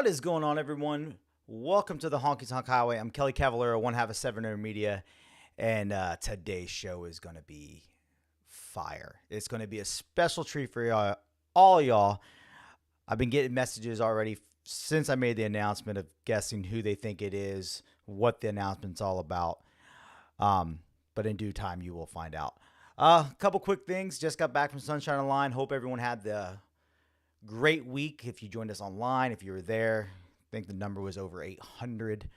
is going on, everyone? Welcome to the Honky Tonk Highway. I'm Kelly Cavallero, one half of 7 Media, and today's show is going to be fire. It's going to be a special treat for y'all, all y'all. I've been getting messages already since I made the announcement of guessing who they think it is, what the announcement's all about. But in due time, you will find out. A couple quick things. Just got back from Sunshine Online. Hope everyone had the great week. If you joined us online, if you were there, I think the number was over 800.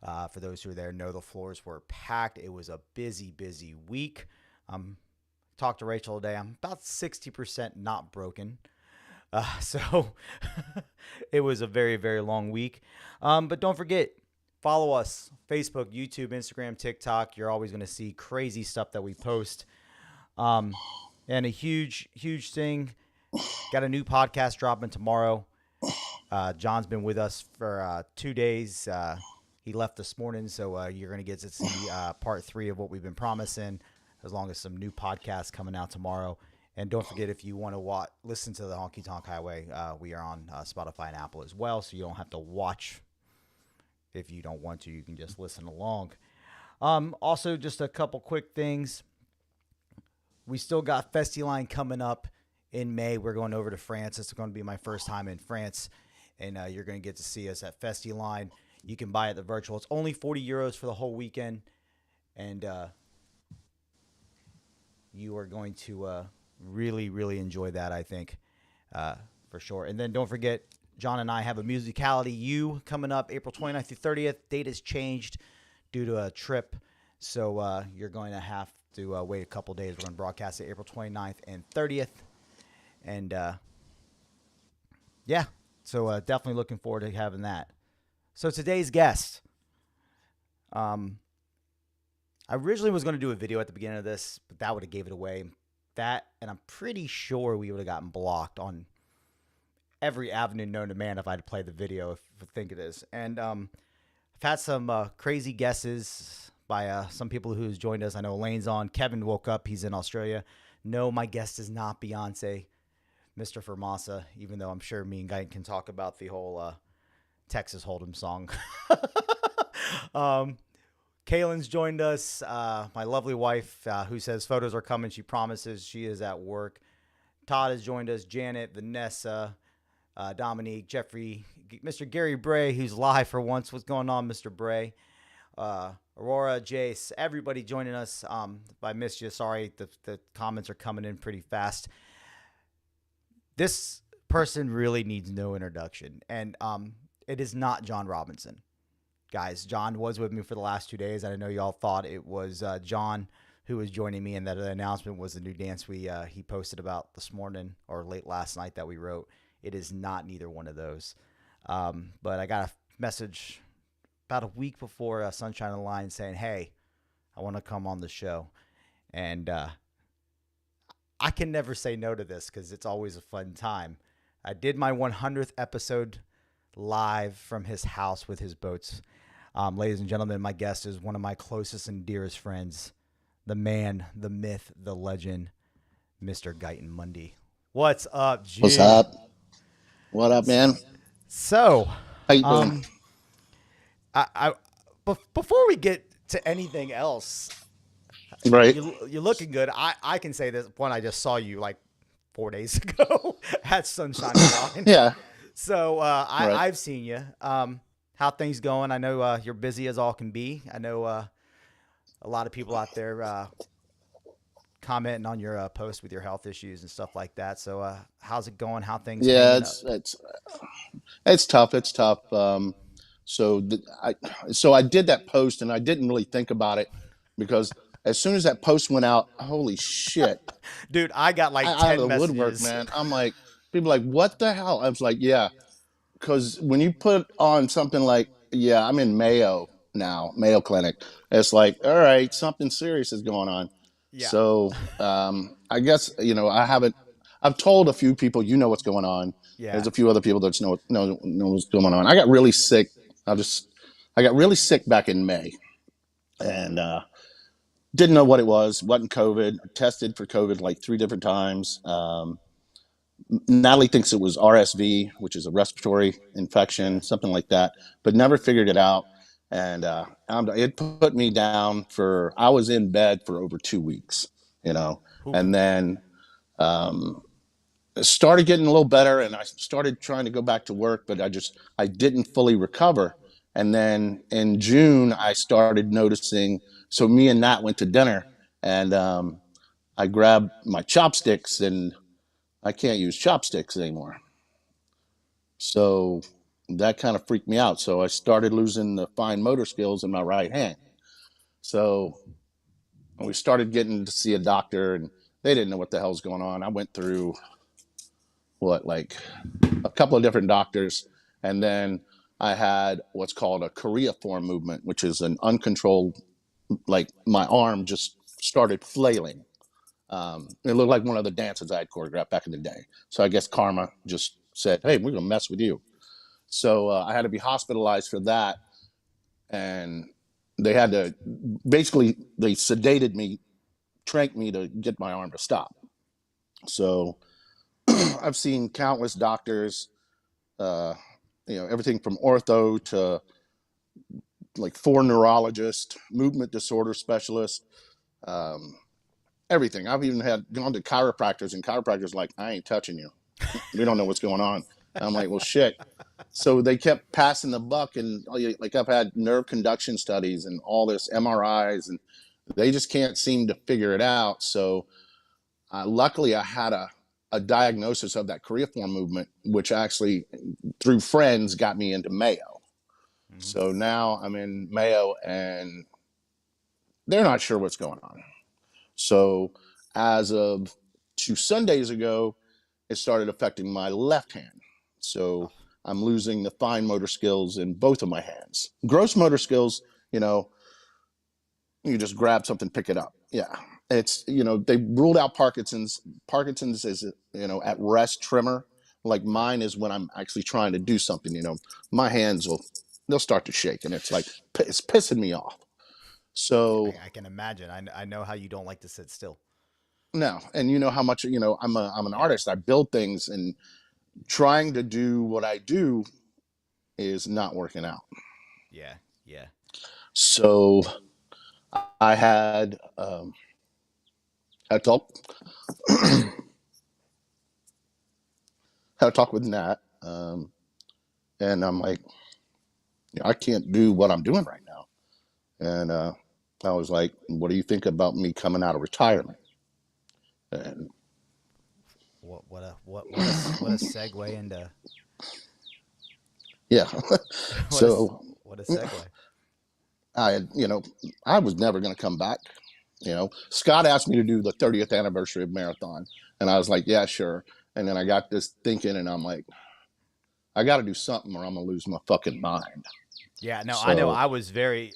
For those who were there, know the floors were packed. It was a busy week. Talked to Rachel today. I'm about 60% not broken. So it was a very long week. But don't forget, follow us, Facebook, YouTube, Instagram, TikTok. You're always going to see crazy stuff that we post. And a huge thing, got a new podcast dropping tomorrow. John's been with us for 2 days. He left this morning, so you're going to get to see part 3 of what we've been promising, as long as some new podcasts coming out tomorrow. And don't forget, if you want to listen to the Honky Tonk Highway, we are on Spotify and Apple as well, so you don't have to watch. If you don't want to, you can just listen along. Also, just a couple quick things. We still got Festiline coming up in May. We're going over to France. It's going to be my first time in France, and you're going to get to see us at Festiline. You can buy it the virtual. It's only 40 euros for the whole weekend, and you are going to really enjoy that, I think, for sure. And then don't forget, John and I have a Musicality U coming up April 29th through 30th. Date has changed due to a trip, so you're going to have to wait a couple days. We're going to broadcast it April 29th and 30th. And, yeah, so definitely looking forward to having that. So today's guest, I originally was going to do a video at the beginning of this, but that would have gave it away. That, and I'm pretty sure we would have gotten blocked on every avenue known to man if I'd played the video, if I think it is. And I've had some crazy guesses by some people who's joined us. I know Elaine's on. Kevin woke up. He's in Australia. No, my guest is not Beyonce, Myster Formasa, even though I'm sure me and Guy can talk about the whole Texas Hold'em song. Kaylin's joined us. My lovely wife, who says photos are coming. She promises. She is at work. Todd has joined us. Janet, Vanessa, Dominique, Jeffrey, Mr. Gary Bray, who's live for once. What's going on, Mr. Bray? Aurora, Jace, everybody joining us. If I missed you, sorry. The comments are coming in pretty fast. This person really needs no introduction, and it is not John Robinson. Guys, John was with me for the last 2 days, and I know y'all thought it was John who was joining me, and that the announcement was the new dance he posted about this morning or late last night that we wrote. It is not neither one of those. But I got a message about a week before Sunshine Online saying, hey, I want to come on the show. And I can never say no to this because it's always a fun time. I did my 100th episode live from his house with his boats. Ladies and gentlemen, my guest is one of my closest and dearest friends, the man, the myth, the legend, Mr. Guyton Mundy. What's up, G? What's up? What up, man? So, how you doing? Before we get to anything else, right? You're looking good. I can say this. One, I just saw you like 4 days ago at Sunshine Line. Yeah. So right. I've seen you. How things going? I know you're busy as all can be. I know a lot of people out there commenting on your post with your health issues and stuff like that. So how's it going? How things? Yeah, it's tough. It's tough. So I did that post and I didn't really think about it because as soon as that post went out, holy shit, dude, I got like 10 out of the messages. woodwork, man. I'm like, people are like, what the hell? I was like, yeah, because when you put on something like, yeah, I'm in Mayo now, Mayo Clinic. It's like, all right, something serious is going on. Yeah. So I guess, I've told a few people, what's going on. Yeah. There's a few other people that know what's going on. I got really sick. I got really sick back in May and didn't know what it was. Wasn't COVID. Tested for COVID like 3 different times. Natalie thinks it was RSV, which is a respiratory Yeah. infection, something like that, but never figured it out. And it put me down for, I was in bed for over 2 weeks, you know, Oof. and then um, it started getting a little better and I started trying to go back to work, but I didn't fully recover. And then in June, I started noticing. So me and Nat went to dinner and I grabbed my chopsticks and I can't use chopsticks anymore. So that kind of freaked me out. So I started losing the fine motor skills in my right hand. So we started getting to see a doctor, and they didn't know what the hell's going on. I went through like a couple of different doctors, and then I had what's called a choreiform movement, which is an uncontrolled, like my arm just started flailing. It looked like one of the dances I had choreographed back in the day. So I guess karma just said, "Hey, we're gonna mess with you." So I had to be hospitalized for that, and they had to basically they sedated me, tranked me to get my arm to stop. So I've seen countless doctors, uh, everything from ortho to like 4 neurologists, movement disorder specialists, um, everything. I've even had gone to chiropractors, and chiropractors like, I ain't touching you. We don't know what's going on. I'm like, well, shit. So they kept passing the buck, and like I've had nerve conduction studies and all this MRIs, and they just can't seem to figure it out. So luckily, I had a diagnosis of that choreiform movement, which actually, through friends, got me into Mayo. Hmm. So now I'm in Mayo, and they're not sure what's going on. So as of 2 Sundays ago, it started affecting my left hand. Oh, So I'm losing the fine motor skills in both of my hands. Gross motor skills, you know, you just grab something, pick it up. Yeah. It's, they ruled out Parkinson's. Parkinson's is, at rest tremor. Like yeah. mine is when I'm actually trying to do something, my hands they'll start to shake, and it's like, it's pissing me off. So I can imagine. I know how you don't like to sit still. no, and you know how much, I'm an Yeah. artist. I build things, and trying to do what I do is not working out. Yeah. Yeah. So I had talk had a talk with Nat, and I'm like, I can't do what I'm doing right now. And I was like, what do you think about me coming out of retirement? And What a segue into yeah, what a so what a segue. I, I was never going to come back. Scott asked me to do the 30th anniversary of marathon, and I was like, yeah, sure. And then I got this thinking, and I'm like, I got to do something, or I'm gonna lose my fucking mind. Yeah, no, I know. So I was very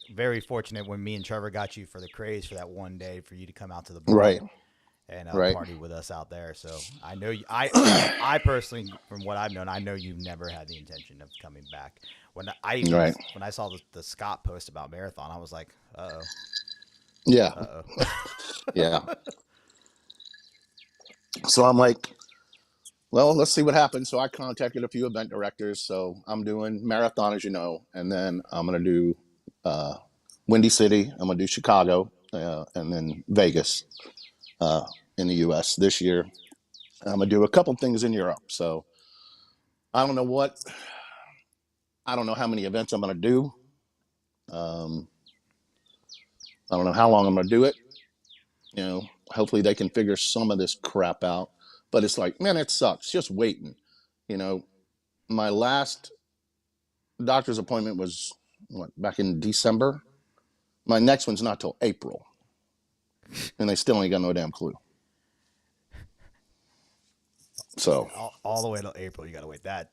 fortunate when me and Trevor got you for the craze for that one day for you to come out to the right, bar and right, party with us out there. So I know I personally, from what I've known, I know you never had the intention of coming back. right, When I saw the Scott post about marathon, I was like, yeah, yeah. oh. So I'm like, well, let's see what happens. So I contacted a few event directors. So I'm doing marathon, as you know, and then I'm gonna do uh, Windy City. I'm gonna do Chicago, and then Vegas uh, in the U.S. this year. I'm gonna do a couple things in Europe. So I don't know what, I don't know how many events I'm gonna do. Um, I don't know how long I'm gonna do it. You know, hopefully they can figure some of this crap out. But it's like, man, it sucks just waiting. You know, my last doctor's appointment was what, back in December. My next one's not till April, and they still ain't got no damn clue. So All the way till April, you gotta wait. That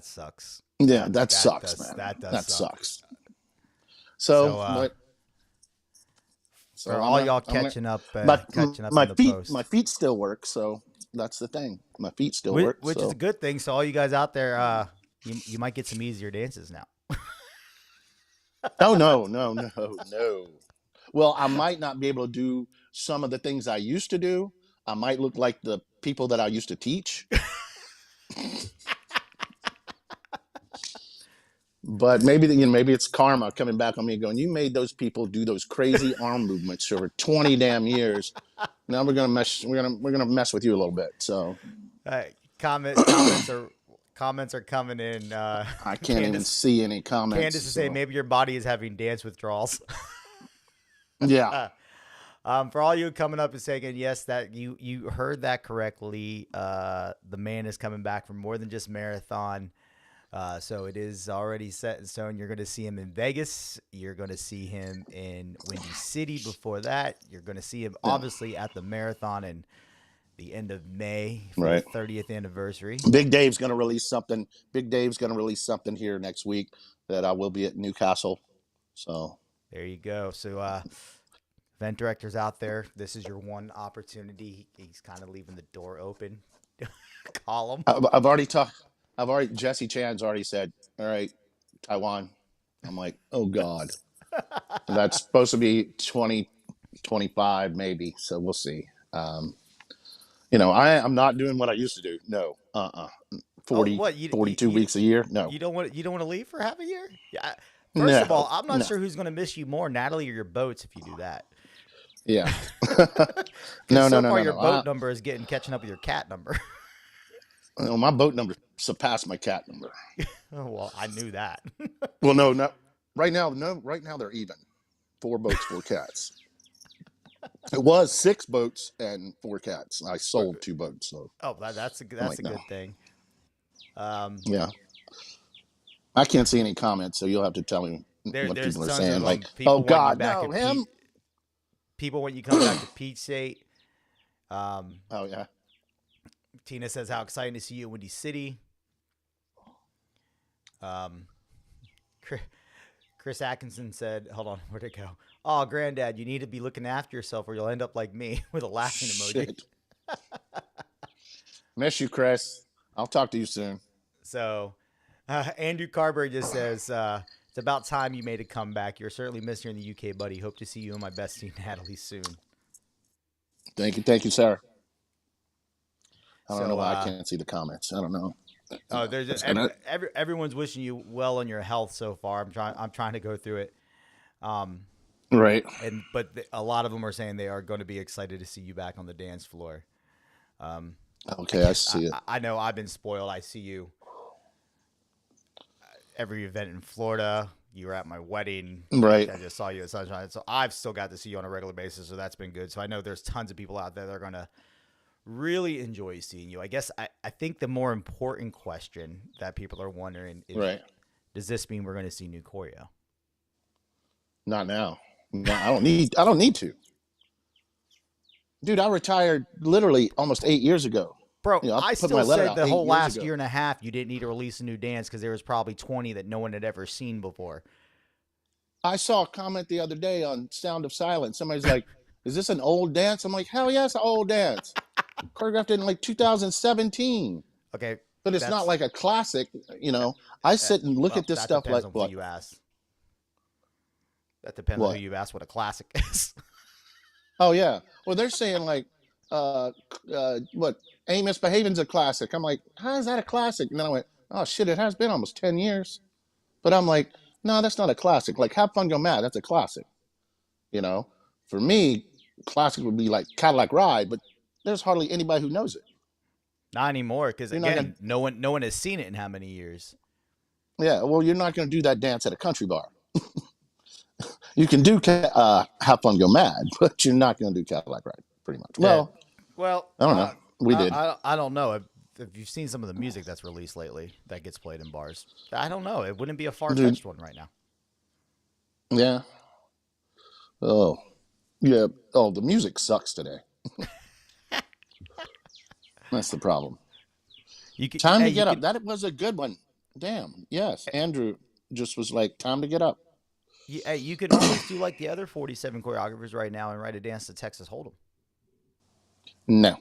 sucks. yeah, that sucks, That man. does That suck. sucks. So So, but for so all y'all I'm gonna, catching but up in the my post, feet still work. So that's the thing. My feet still work. which is a So good thing. So all you guys out there, you might get some easier dances now. oh no, no, no, no. Well, I might not be able to do some of the things I used to do. I might look like the people that I used to teach. But maybe it's karma coming back on me, going, "You made those people do those crazy arm movements for 20 damn years. Now we're gonna mess. We're gonna mess with you a little bit." So comments are coming in. I can't even Candace see any comments. Candace is saying maybe your body is having dance withdrawals. Yeah. For all you coming up and saying yes, that you heard that correctly. The man is coming back for more than just marathon. So it is already set in stone. You're going to see him in Vegas. You're going to see him in Windy City before that. You're going to see him obviously at the marathon in the end of May for the 30th anniversary. Big Dave's going to release something. Big Dave's going to release something here next week that I will be at Newcastle. So there you go. So event directors out there, this is your one opportunity. He's kind of leaving the door open. Call him. I've already Jesse Chan's already said, all right, Taiwan. I'm like, oh God. And that's supposed to be 2025 maybe. So we'll see. I'm not doing what I used to do. No. 42 weeks a year. No. You don't want to leave for half a year? Yeah. First of all, I'm not sure who's going to miss you more, Natalie or your boats, if you do that. Yeah. No. Your boat number is catching up with your cat number. Well, my boat number surpassed my cat number. Oh, well, I knew that. Well, no, not right now. No, right now they're even. 4 boats, 4 cats. It was 6 boats and 4 cats. I sold 2 boats. So. Oh, that's a good thing. Yeah. I can't see any comments, so you'll have to tell me what people are saying. Like, oh God, no, him. People when you come back to Peach State. Oh yeah. Tina says, how exciting to see you in Windy City. Chris Atkinson said, hold on, where'd it go? Oh, Granddad, you need to be looking after yourself or you'll end up like me with a laughing emoji. Miss you, Chris. I'll talk to you soon. So Andrew Carberry just says, it's about time you made a comeback. You're certainly missed here in the UK, buddy. Hope to see you and my bestie, Natalie, soon. Thank you, Sarah. I don't know why I can't see the comments. I don't know. Oh, there's everyone's wishing you well on your health so far. I'm trying to go through it. Right. But a lot of them are saying they are going to be excited to see you back on the dance floor. Okay, I see it. I know I've been spoiled. I see you every event in Florida. You were at my wedding. Right. I just saw you at Sunshine. So I've still got to see you on a regular basis. So that's been good. So I know there's tons of people out there that are going to really enjoy seeing you. I guess I think the more important question that people are wondering is, does this mean we're going to see new choreo? Not now. No, I don't need to. Dude, I retired literally almost 8 years ago. Bro, I still said the whole last year and a half you didn't need to release a new dance because there was probably 20 that no one had ever seen before. I saw a comment the other day on Sound of Silence. Somebody's like, is this an old dance? I'm like, hell yeah, it's an old dance. Choreographed in like 2017. Okay. But it's not like a classic, I sit and look at this stuff like what you ask. That depends on who you ask what a classic is. Oh yeah. Well, they're saying like what Ain't Misbehaving's a classic. I'm like, how is that a classic? And then I went, oh shit, it has been almost 10 years. But I'm like, no, that's not a classic. Like Have Fun Go Mad, that's a classic. For me, classic would be like Cadillac Ride, but there's hardly anybody who knows it. Not anymore, because again, no one has seen it in how many years. Yeah, well, you're not going to do that dance at a country bar. You can do Have Fun Go Mad, but you're not going to do Cadillac Ride, pretty much. Well, I don't know. We did. I don't know. If you've seen some of the music that's released lately that gets played in bars, I don't know. It wouldn't be a far-fetched one right now. Yeah. Oh. Yeah. Oh, the music sucks today. That's the problem. Time to get up. That was a good one. Damn. Yes. Andrew just was like, time to get up. You could always do like the other 47 choreographers right now and write a dance to Texas Hold'em. No.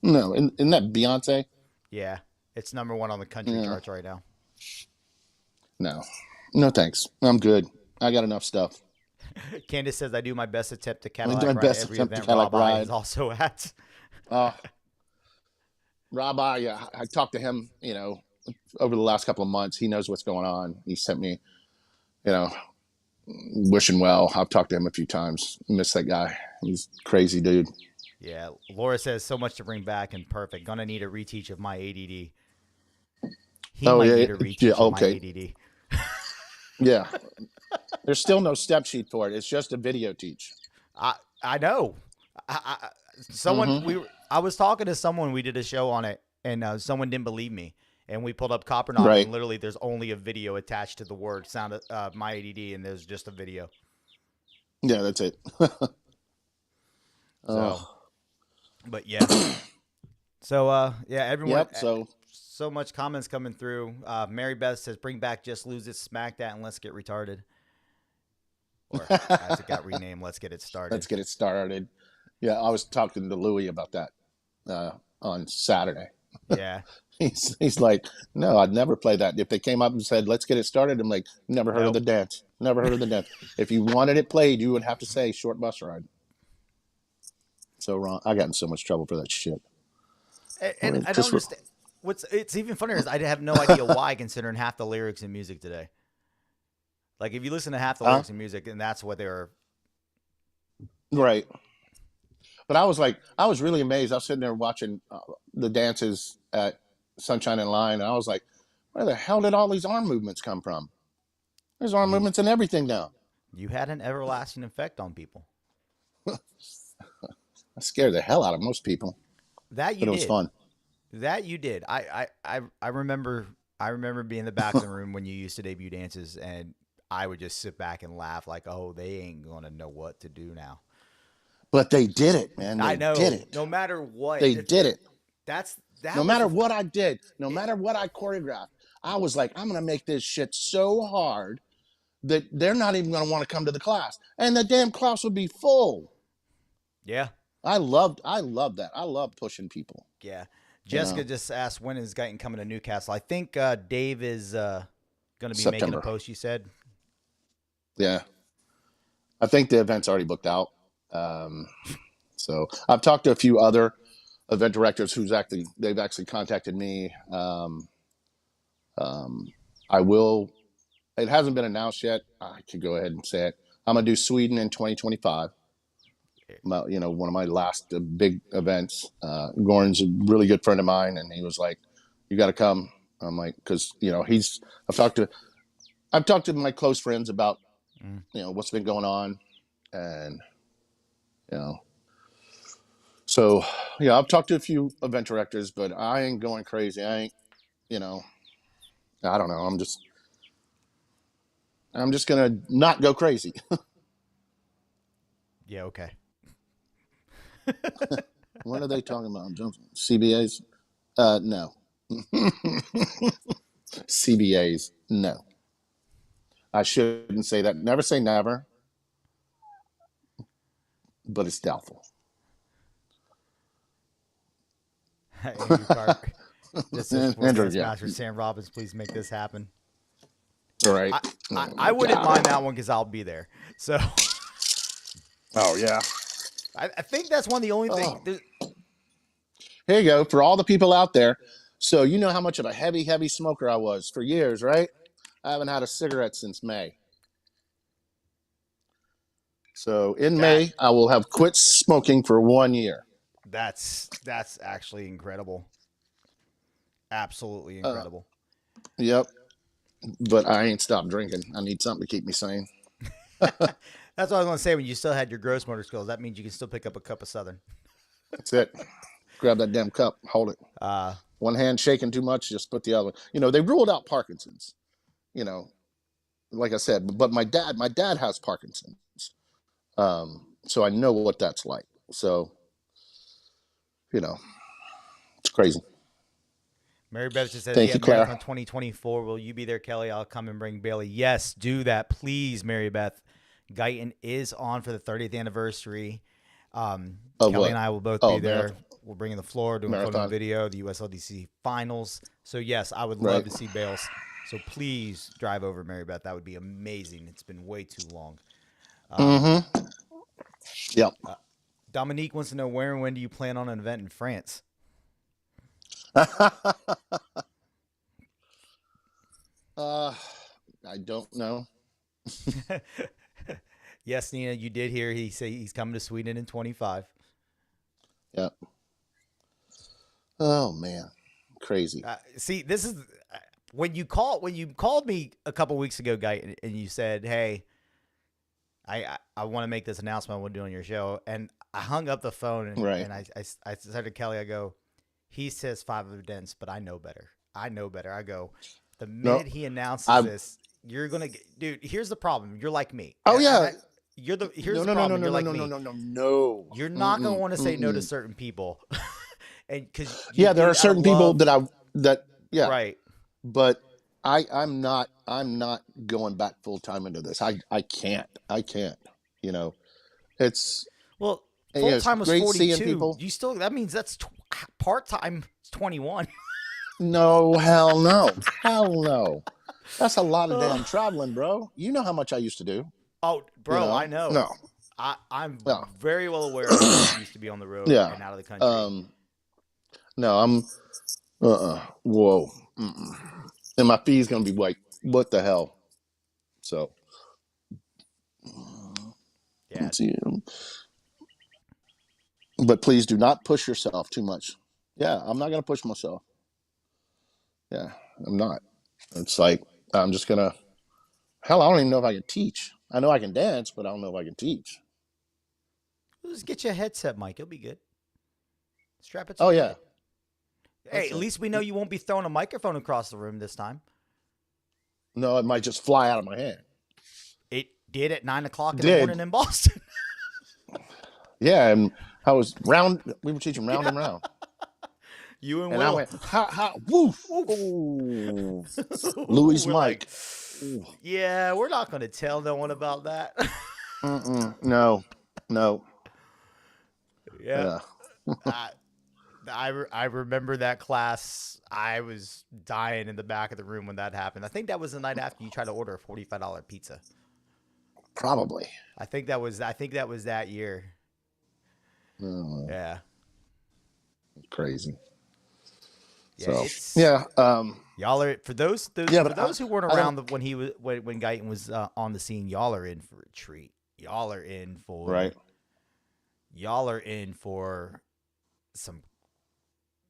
Isn't that Beyonce? Yeah. It's #1 on the country charts right now. No thanks. I'm good. I got enough stuff. Candace says, I do my best attempt to Cadillac Ride every event Rob I is also at. Rob, I talked to him, over the last couple of months. He knows what's going on. He sent me, you know, wishing well. I've talked to him a few times. Miss that guy. He's a crazy dude. Yeah, Laura says so much to bring back and perfect. Gonna need a reteach of my ADD. He Oh might yeah, need a yeah. reteach of my Okay, ADD. yeah. There's still no step sheet for it. It's just a video teach. I know. Someone Mm-hmm. I was talking to someone. We did a show on it, and someone didn't believe me. And we pulled up Copperknock, Right. and literally, there's only a video attached to the word "sound" my ADD, and there's just a video. Yeah, that's it. So, Oh, but yeah. So yeah, everyone. yep. So So much comments coming through. Mary Beth says, "Bring back, just lose it, smack that, and let's get retarded." Or as it got renamed, let's get it started. let's get it started. Yeah, I was talking to Louie about that on Saturday. Yeah. He's like, no, I'd never play that. If they came up and said, let's get it started, I'm like, never heard of Nope. the dance. Never heard of the dance. If you wanted it played, you would have to say short bus ride. So wrong. I got in so much trouble for that shit. And I don't Just understand. What's it's even funnier is I have no idea why, considering half the lyrics in music today. Like if you listen to half the huh? lyrics in music, and that's what they were. Right. But I was really amazed. I was sitting there watching the dances at Sunshine and Line, and I was like, where the hell did all these arm movements come from? There's arm You movements and everything now. you had an everlasting effect on people. I scared the hell out of most people, That you but it was did. fun. That you did. I remember. I remember being in the back of the room when you used to debut dances, and I would just sit back and laugh like, "Oh, they ain't gonna know what to do now." But they did it, man. I They did know. it. No matter what, They did it. No that was matter the what I did, no it, matter what I choreographed, I was like, I'm gonna make this shit so hard that they're not even gonna want to come to the class, and the damn class would be full. yeah. I loved that. I love pushing people. Yeah. You Jessica know, just asked when is Guyton coming to Newcastle. I think Dave is going to be making a September. post. You said. Yeah, I think the event's already booked out. Um, so I've talked to a few other event directors they've actually contacted me. Um, I will. It hasn't been announced yet. I could go ahead and say it. I'm gonna do Sweden in 2025. One of my last big events. Goran's a really good friend of mine, and he was like, "You got to come." I'm like, because he's. I've talked to my close friends about Mm. what's been going on, and you know, so yeah, I've talked to a few event directors, but I ain't going crazy. I ain't, you know, I don't know. I'm just gonna not go crazy. Yeah. Okay. What are they talking about? CBAs? No. CBAs? No. I shouldn't say that. Never say never, but it's doubtful. Andrew Carp just says sports Andrew, dance yeah. master Sam Robbins, please make this happen. All right. I Oh I my wouldn't mind God. that one because I'll be there. So Oh yeah. I think that's one of the only things. Oh, here you go for all the people out there. So you know how much of a heavy, heavy smoker I was for years, right? I haven't had a cigarette since May. So in That May, I will have quit smoking for 1 year. that's actually incredible. Absolutely Uh, incredible. yep. But I ain't stopped drinking. I need something to keep me sane. That's what I was going to say. When you still had your gross motor skills, that means you can still pick up a cup of Southern. That's it. Grab that damn cup, hold it. Uh, One hand shaking too much, just put the other one. They ruled out Parkinson's. You know, like I said, but my dad has Parkinson's. So I know what that's like. So, you know, it's crazy. Mary Beth just says, Thank "Yeah, you, Claire. Marathon 2024. Will you be there, Kelly? I'll come and bring Bailey." Yes, do that, please, Mary Beth. Guyton is on for the 30th anniversary. Of Kelly and what? I will both be Oh, there. We're bringing the floor, doing photo and marathon. video, the USLDC finals. So yes, I would love Right. to see Bales. So please drive over, Mary Beth. That would be amazing. It's been way too long. Um, Mm-hmm. Yep. Dominique wants to know where and when do you plan on an event in France? uh, I don't know. Yes, Nina, you did hear he say he's coming to Sweden in 25. Yeah. Oh man, crazy. See, this is when you called me a couple weeks ago, guy, and you said, "Hey, I want to make this announcement I want to do on your show," and I hung up the phone Right. and I said to Kelly, I go, he says 5 events, but I know better. I know better. I go, the No, minute he announces I. this, you're gonna get, dude. Here's the problem. You're like me. Oh yeah. Here's No, the no, no, problem. no, And no, you're no, like no, no, me. no, no, no. You're not gonna Mm-mm, want to say no to mm-mm. certain people, and because you Yeah, there do are it out of certain people love, that yeah, right? but I'm not going back full time into this. I can't. You know, it's Well, full it's time was great seeing 42. people. You still that means that's part time 21. No, hell no, hell no. That's a lot of Ugh. damn traveling, bro. You know how much I used to do. Oh, You bro, I know, know. no, I'm no, very well aware of how much you used to be on the road yeah. and out of the country. Um, no, I'm whoa. Mm-mm. And my fee's gonna be like, what the hell? So Yeah. let's see. But please do not push yourself too much. Yeah, I'm not gonna push myself. Yeah, I'm not. It's like I'm just gonna. Hell, I don't even know if I can teach. I know I can dance, but I don't know if I can teach. Just get you a headset, Mike. You'll be good. Strap it to Oh your yeah, head. Hey, that's at it. least we know you won't be throwing a microphone across the room this time. No, it might just fly out of my hand. It did at 9 o'clock in the Did morning in Boston. yeah, and I was round. We were teaching round and round, You and and I Will. went ha, woof. Oof. Oh, Louis We're like, Mike. Ooh. yeah, we're not going to tell no one about that. No, no. Yeah. Yeah, I, I remember that class. I was dying in the back of the room when that happened. I think that was the night after you tried to order a $45 pizza. probably. I think that was that year. Oh, Yeah. crazy. Yeah, So it's yeah, y'all are yeah, for but those who weren't I don't. around when he was when Guyton was on the scene. Y'all are in for a treat. Y'all are in for Right, y'all are in for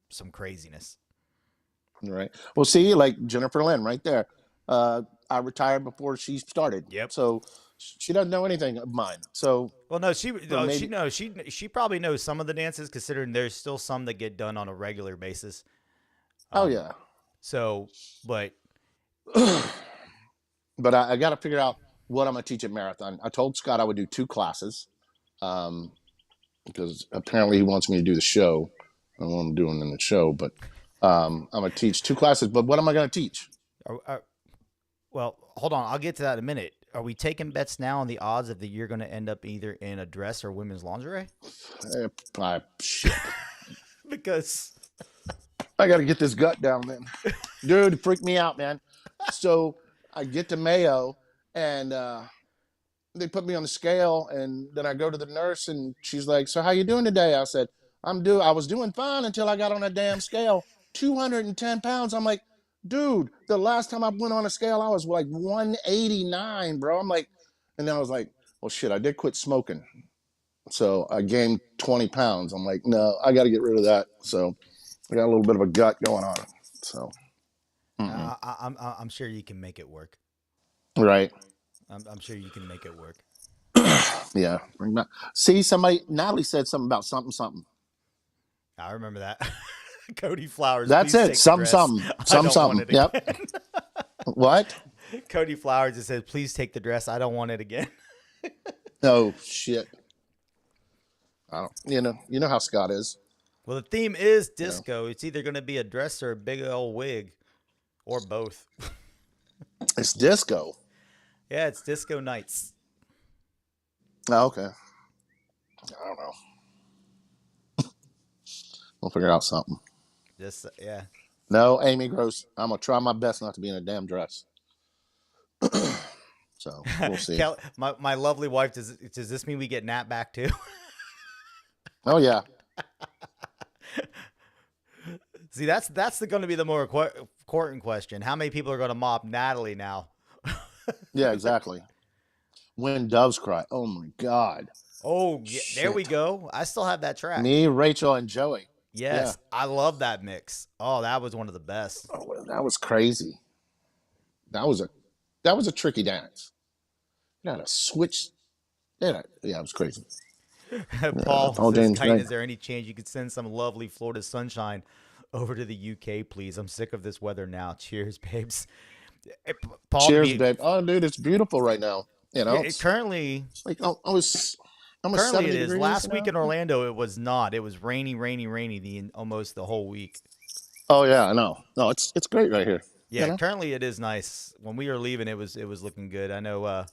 some craziness. right. Well, see, like Jennifer Lynn, right there. I retired before she started, Yep. so she doesn't know anything of mine. So Well, no, for she maybe, knows she probably knows some of the dances, considering there's still some that get done on a regular basis. oh Um, yeah. so, but But I got to figure out what I'm gonna teach at marathon. I told Scott I would do 2 classes, um, because apparently he wants me to do the show. I don't want him doing in the show, but I'm gonna teach 2 classes. But what am I gonna teach? well, hold on, I'll get to that in a minute. Are we taking bets now on the odds of that you're going to end up either in a dress or women's lingerie? Shit. Because I got to get this gut down, man. Dude, it freaked me out, man. So I get to Mayo, and they put me on the scale, and then I go to the nurse, and she's like, "So how you doing today?" I said, I was doing fine until I got on a damn scale, 210 pounds." I'm like, dude, the last time I went on a scale, I was like 189, bro. I'm like, and then I was like, well, shit, I did quit smoking, so I gained 20 pounds. I'm like, no, I got to get rid of that. So I got a little bit of a gut going on. So, I'm sure you can make it work. right. I'm sure you can make it work. Yeah. Bring back. See, Natalie said something about something, something. I remember that. Cody Flowers, That's please it. take the Something, dress. something, I something, don't want something. it Yep. again. What? Cody Flowers just said, please take the dress. I don't want it again. Oh shit. I don't. You know how Scott is. Well, the theme is You know, disco. It's either going to be a dress or a big old wig or both. it's disco. Yeah, it's disco nights. Oh, okay. I don't know. We'll figure out something. Just, yeah. No, Amy Gross. I'm gonna try my best not to be in a damn dress. So we'll see. My lovely wife, does this mean we get Nat back too? Oh yeah. See, that's going to be the more important question. How many people are going to mop Natalie now? Yeah, exactly. When doves cry. Oh my God. Oh, yeah, there we Shit. go. I still have that track. Me, Rachel, and Joey. Yeah. Yes, I love that mix. Oh, that was one of the best. Oh, well, that was crazy. That was a tricky dance. You had to switch. Yeah, it was crazy. Paul Paul says, James Kite, Knight. is there any chance you could send some lovely Florida sunshine over to the UK, please? I'm sick of this weather now. Cheers, babes. Paul, to Cheers, be babe. Oh, dude, it's beautiful right now. yeah, It's currently like almost currently it 70 is. degrees. Last week in Orlando, it was not. It was rainy, rainy, rainy almost the whole week. Oh yeah, I know. No, it's great right here. You Yeah, know. currently it is nice. When we were leaving, it was looking good. I know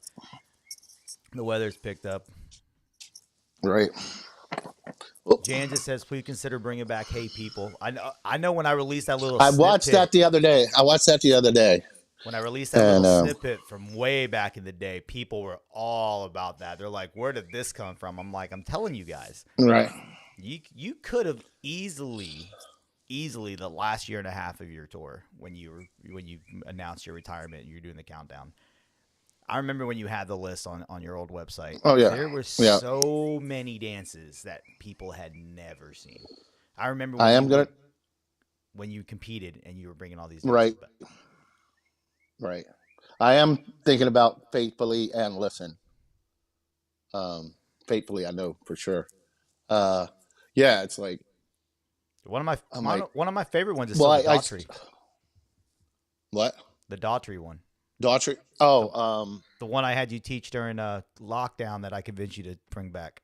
the weather's picked up. Right. Well, Jan just says, please consider bringing back Hey People. I know when I released that little I watched snippet, that the other day. when I released that little And snippet from way back in the day, people were all about that. They're like, where did this come from? I'm like, I'm telling you guys, right. you could have easily the last year and a half of your tour when you announced your retirement and you're doing the countdown. I remember when you had the list on your old website. Oh yeah. There were Yeah. so many dances that people had never seen. I remember I am gonna. when you competed and you were bringing all these dances Right. back. Right. I am thinking about faithfully and listen. Faithfully, I know for sure. Uh, yeah, it's like One of my I'm like, one of my favorite ones is well, still the I Daughtry. what The Daughtry one. Daughtry? The Oh, the one I had you teach during lockdown that I convinced you to bring back.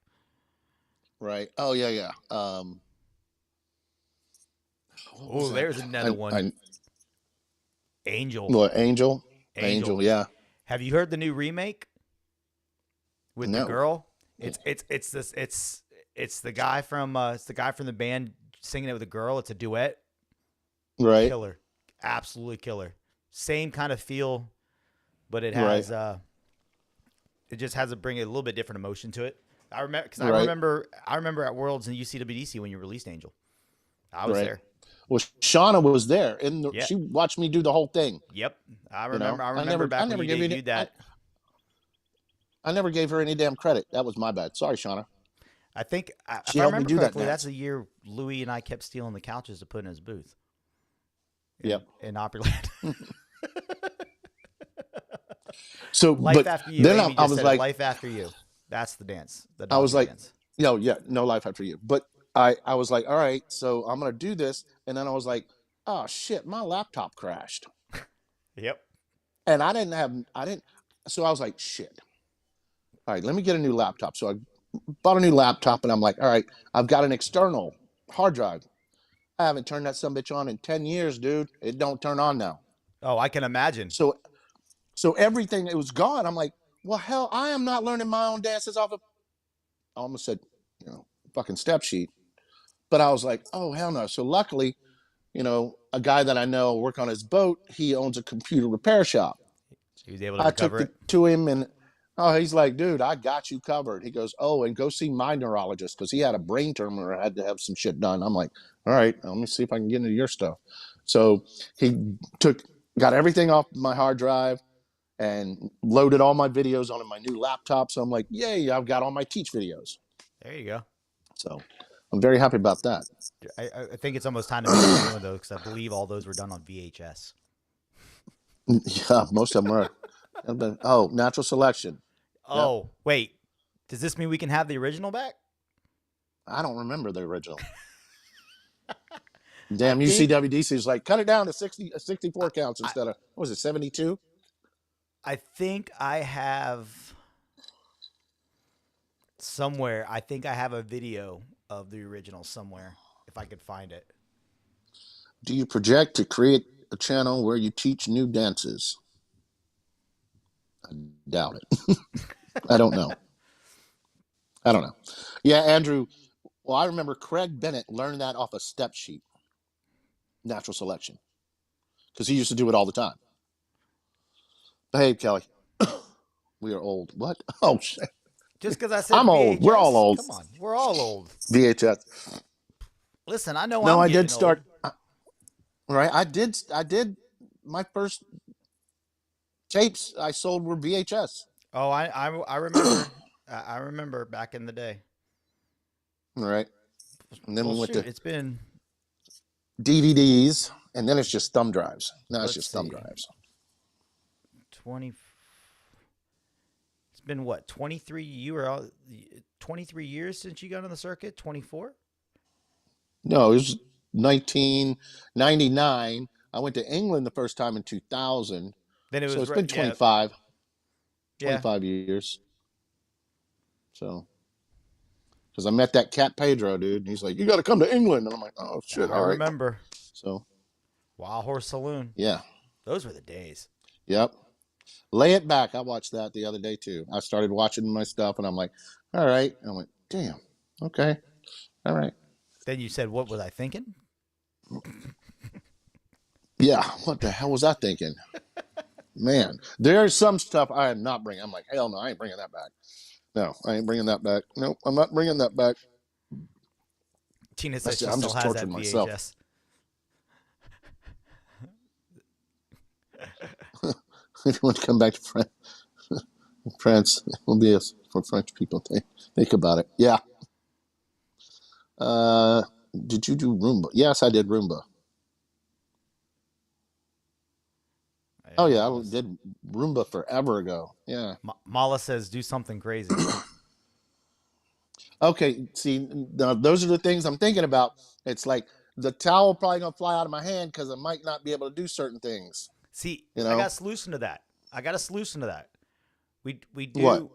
right. Oh yeah, yeah. What Oh, was that? there's another one. I Angel. what Angel? Angel. Yeah. Have you heard the new remake with the No. girl? It's the guy from the band singing it with a girl. It's a duet. Right. Killer. Absolutely killer. Same kind of feel, but it Right. has it just has to bring a little bit different emotion to it. I remember because Right. I remember at Worlds and UCWDC when you released Angel. I was Right. there. Well, Shauna was there, Yeah. she watched me do the whole thing. Yep. I You know, remember. I remember back when you gave you. debuted that. I never gave her any damn credit. That was my bad. Sorry, Shauna. I think if She I helped me remember do that correctly, that's dance. the year Louis and I kept stealing the couches to put in his booth. Yep. In Opryland. So, Life but After You. then Amy I just was said it. like, Life After You. That's the dance. The I was Daughtry like, dance. yeah, no life after you. But I was like, all right, so I'm gonna do this, and then I was like, oh shit, my laptop crashed, Yep. and I didn't. So I was like, shit. All right, let me get a new laptop. So I bought a new laptop, and I'm like, all right, I've got an external hard drive. I haven't turned that some bitch on in 10 years, dude. It don't turn on now. Oh, I can imagine. So everything, it was gone. I'm like, well, hell, I am not learning my own dances off of. I almost said, fucking step sheet. But I was like, oh hell no. So luckily, a guy that I know work on his boat. He owns a computer repair shop. He was able to I took recover it it. to him, and he's like, dude, I got you covered. He goes, oh, and go see my neurologist because he had a brain tumor. I had to have some shit done. I'm like, all right, let me see if I can get into your stuff. So he got everything off my hard drive and loaded all my videos onto my new laptop. So I'm like, yay, I've got all my teach videos. There you go. So I'm very happy about that. I think it's almost time to make a new one though, because I believe all those were done on VHS. Yeah, most of them are. Oh, natural selection. Oh, yep. Wait. Does this mean we can have the original back? I don't remember the original. Damn, UCWDC is like, cut it down to 64 counts instead of, what was it, 72? I think I have somewhere. I think I have a video of the original somewhere, if I could find it. Do you project to create a channel where you teach new dances? I doubt it. I don't know. Yeah, Andrew. Well, I remember Craig Bennett learned that off a step sheet, natural selection, because he used to do it all the time. Behave, Kelly. We are old. What? Oh, shit. Just because I said I'm VHS, old. We're all old. Come on. We're all old. VHS. Listen, I know No, I'm I getting did start. old. Right. I did my first tapes I sold were VHS. Oh, I remember. I remember back in the day. Right. And then Well, we went shoot, to it's been. DVDs, and then it's just thumb drives. Now it's Let's just thumb see, drives. 20. It's been what, 23? You were 23 years since you got on the circuit. 24. No, it was 1999. I went to England the first time in 2000. Then it So was it's been yeah, 25, yeah. 25 years. So, because I met that cat Pedro dude, and he's like, "You got to come to England," and I'm like, "Oh shit, I all right." remember So, Wild Horse Saloon. yeah, Those were the days. yep. Lay It Back. I watched that the other day too. I started watching my stuff, and I'm like, "All right." And I'm like, "Damn, okay, all right." Then you said, "What was I thinking?" Yeah, what the hell was I thinking? Man, there's some stuff I am not bringing. I'm like, hell no, I ain't bringing that back. No, I ain't bringing that back. Nope, I'm not bringing that back. Tina says she I'm still just has that torturing myself. VHS. If you want to come back to France, it will be for French people. Think about it. Yeah. Uh, did you do Roomba? Yes, I did Roomba. Oh Yeah, yeah, that I was. did Roomba forever ago. Yeah. Mala says, "Do something crazy." Okay. See, now those are the things I'm thinking about. It's like the towel probably gonna fly out of my hand because I might not be able to do certain things. See, You I got know a solution to that. I got a solution to that. We what? do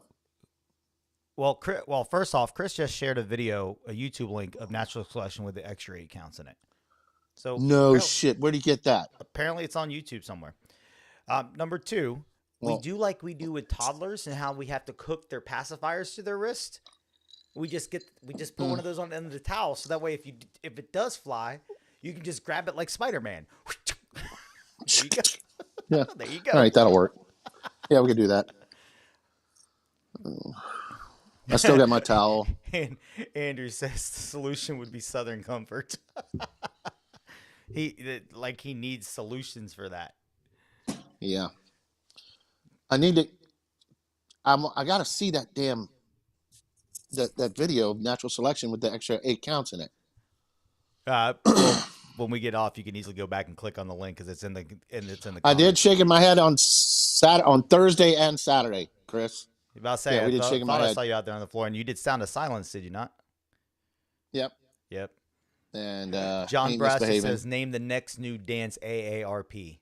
well. First off, Chris just shared a video, a YouTube link of natural selection with the extra 8 counts in it. So No shit. Where do you get that? apparently it's on YouTube somewhere. Number two, we Well, do like we do with toddlers and how we have to cook their pacifiers to their wrist. We just put one mm, of those on the end of the towel, so that way if it does fly, you can just grab it like Spider-Man. There you go. yeah. There you All go. right, that'll work. Yeah, we could do that. I still got my towel. And Andrew says the solution would be Southern Comfort. He needs solutions for that. Yeah, I need to. I got to see that damn that video of natural selection with the extra 8 counts in it. Well, when we get off, you can easily go back and click on the link because it's in the I did comments. shaking my head on on Thursday and Saturday, Chris. You about to say Yeah, I we did shaking my thought I head. saw you out there on the floor, and you did Sound of Silence, did you not? Yep. Yep. And John ain't Brasher misbehaving. says, "Name the next new dance AARP."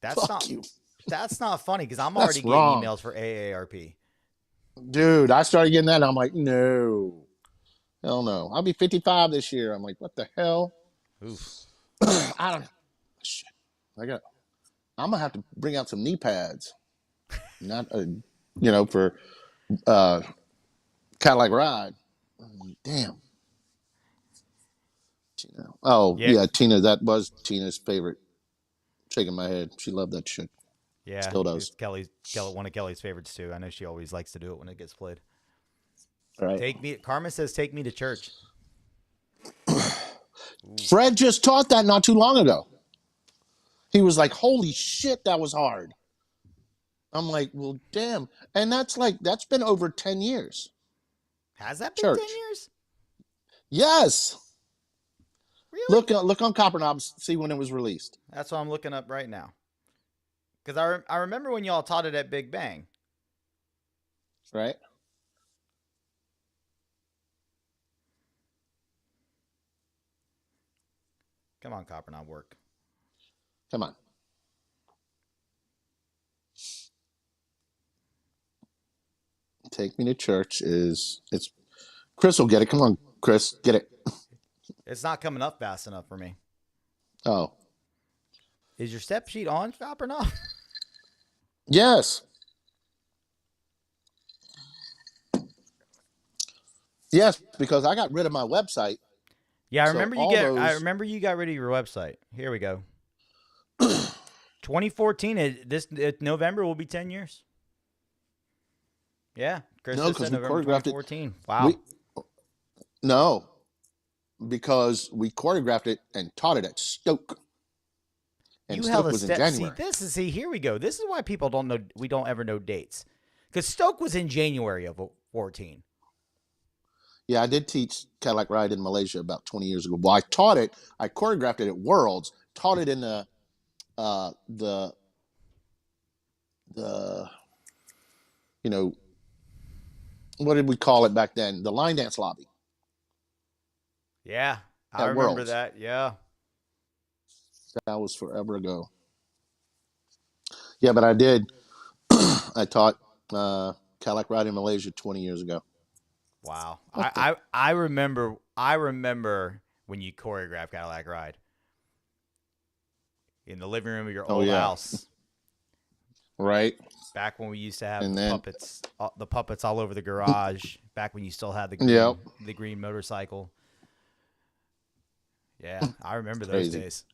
That's Fuck not you. that's not funny because I'm already That's getting wrong, emails for AARP. dude. I started getting that, and I'm like, no, hell no. I'll be 55 this year. I'm like, what the hell? Oof. I don't. Shit. I got. I'm gonna have to bring out some knee pads. Not for uh Cadillac Ride. Damn. Tina. Oh Yeah. yeah, Tina. That was Tina's favorite. Shaking my head. She loved that shit. Yeah, Still it's does. one of Kelly's favorites too. I know she always likes to do it when it gets played. All right. Carmen says, "Take me to church." Ooh. Fred just taught that not too long ago. He was like, "Holy shit, that was hard." I'm like, "Well, damn." And that's been over 10 years. Has that been 10 Church. years? Yes. Really? Look on Copper Knobs. See when it was released. That's what I'm looking up right now. Because I remember when y'all taught it at Big Bang. Right. Come on, Copper Knob, work. Come on. Take Me to Church it's Chris will get it. Come on, Chris, get it. It's not coming up fast enough for me. Oh. Is your step sheet on, Copper Knob? Yes. Yes, because I got rid of my website. Yeah, So all I those remember you got rid of your website. Here we go. 2014. November will be 10 years. Yeah, Chris no, just said because we November choreographed it. 2014. Wow. We no. because we choreographed it and taught it at Stoke, and You held Stoke a was in step. January. See, here we go. This is why people don't know. We don't ever know dates, because Stoke was in January of 14. Yeah, I did teach Cadillac Ride in Malaysia about 20 years ago. Well, I taught it. I choreographed it at Worlds. Taught it in uh, the the you know, what did we call it back then? The line dance lobby Yeah, I at remember Worlds. that. Yeah. That was forever ago. Yeah, but I did. I taught Cadillac Ride in Malaysia 20 years ago. Wow. What the? I remember. I remember when you choreographed Cadillac Ride in the living room of your Oh old yeah, house. right. Back when we used to have And then the puppets all over the garage. Back when you still had yep, the green motorcycle. Yeah, I remember those crazy. days.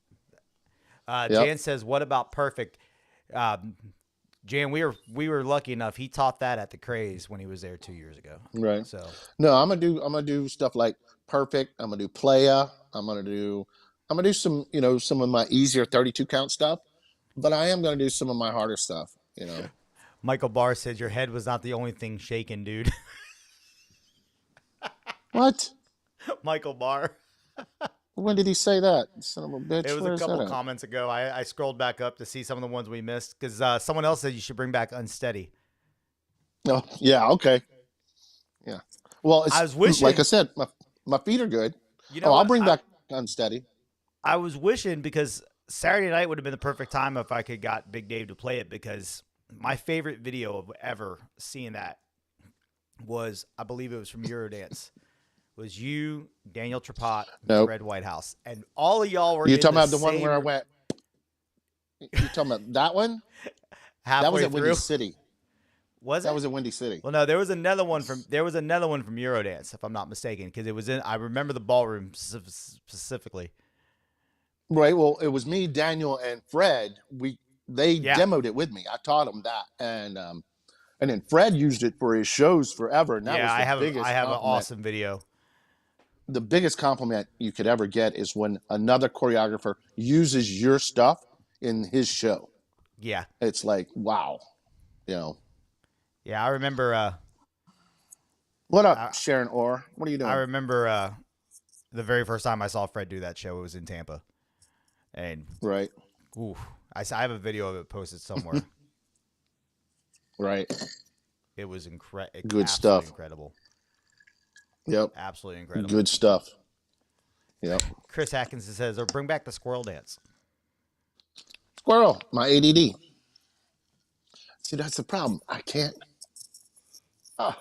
Yep. Jan says, "What about perfect?" Um, Jan, we were lucky enough. He taught that at the Craze when he was there 2 years ago. Right. So No, I'm gonna do stuff like perfect. I'm gonna do playa. I'm gonna do some some of my easier 32 count stuff, but I am gonna do some of my harder stuff. Michael Barr says your head was not the only thing shaking, dude. What? Michael Barr. When did he say that? Son of a It bitch. was a Where is that couple at? comments ago. I scrolled back up to see some of the ones we missed because someone else said you should bring back Unsteady. Oh, yeah. Okay. Yeah. Well, I it's was like I wishing, said, my feet are good. you Oh, know I'll what? bring back Unsteady. I was wishing because Saturday night would have been the perfect time if I could got Big Dave to play it because my favorite video of ever seeing that was, I believe it was from Eurodance, was you, Daniel Trapat, Nope. Red White House, and all of y'all were You in talking the about the one where I same went? You talking about that one? That was halfway at Windy through. City. Was That it? was at Windy City. Well, no, there was another one from Eurodance, if I'm not mistaken, because it was in. I remember the ballroom specifically. Right. Well, it was me, Daniel, and Fred. They Yeah, demoed it with me. I taught them that, and then Fred used it for his shows forever, and that yeah. was I the have I biggest have an compliment. awesome video. The biggest compliment you could ever get is when another choreographer uses your stuff in his show. Yeah, It's like, wow, you know. yeah. I remember. What up, I Sharon Orr? What are you I doing? remember the very first time I saw Fred do that show. It was in Tampa, and Right, ooh, I have a video of it posted somewhere. right. It was Good absolutely stuff. incredible, Yep. absolutely incredible. Good stuff. Yep. Chris Atkinson says, "Or bring back the squirrel dance." Squirrel, my ADD. See, that's the problem. I can't. Oh.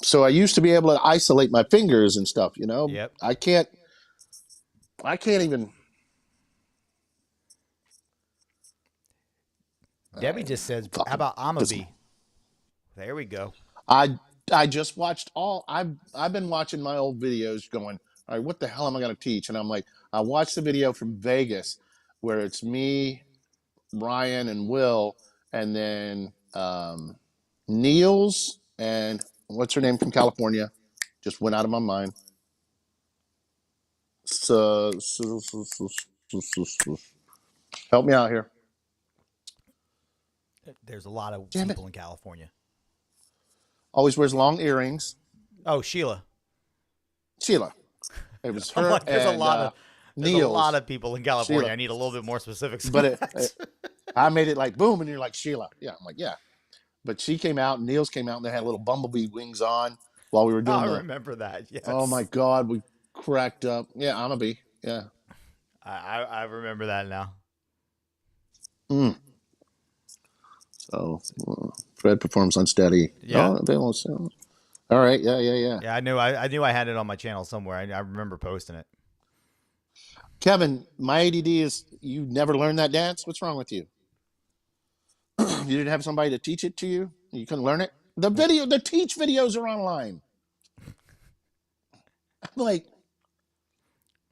So I used to be able to isolate my fingers and stuff. Yep. I can't. I can't even. Debbie just says, "How Fucking. about This. Amabi?" There we go. I just watched all. I've been watching my old videos, going, all right, what the hell am I going to teach? And I'm like, I watched the video from Vegas, where it's me, Ryan, and Will, and then Niels and what's her name from California, just went out of my mind. So, help me out here. There's a lot of Damn it! people in California. Always wears long earrings. Oh, Sheila. Sheila. It was I'm her like, and there's a lot Niels. of people in California. Sheila. I need a little bit more specifics But than that. I made it like boom, and you're like Sheila. Yeah, I'm like yeah. But she came out, and Niels came out, and they had little bumblebee wings on while we were I doing the. remember that. Oh my Yes, God, we cracked up. Yeah, I'm a bee. Yeah. I remember that now. Mm. So Fred performs unsteady. Yeah, Oh, they won't sound. All right. Yeah, yeah, yeah. yeah. I knew I had it on my channel somewhere. I remember posting it. Kevin, my ADD is you never learned that dance. What's wrong with you? You didn't have somebody to teach it to you. You couldn't learn it. The teach videos are online. I'm like,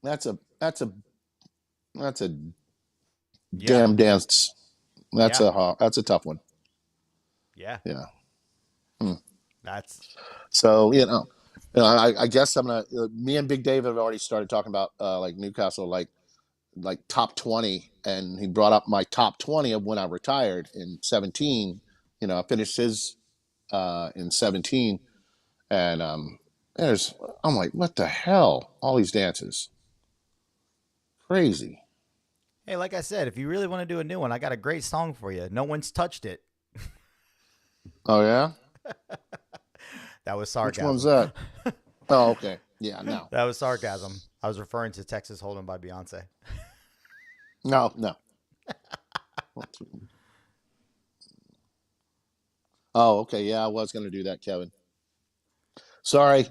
that's a that's a that's a Yeah, damn dance. yeah, That's a tough one. yeah. Yeah. Hmm. That's So I guess I'm gonna. Me and Big Dave have already started talking about like Newcastle, like top 20, and he brought up my top 20 of when I retired in 17. I finished his in 17, and there's I'm like, what the hell? All these dances, crazy. Hey, like I said, if you really want to do a new one, I got a great song for you. No one's touched it. Oh yeah, That was which one's sarcasm. that? Oh okay, yeah, no, That was sarcasm. I was referring to Texas Hold'em by Beyonce. no, no. Oh okay, yeah, I was gonna do that, Kevin. Sorry.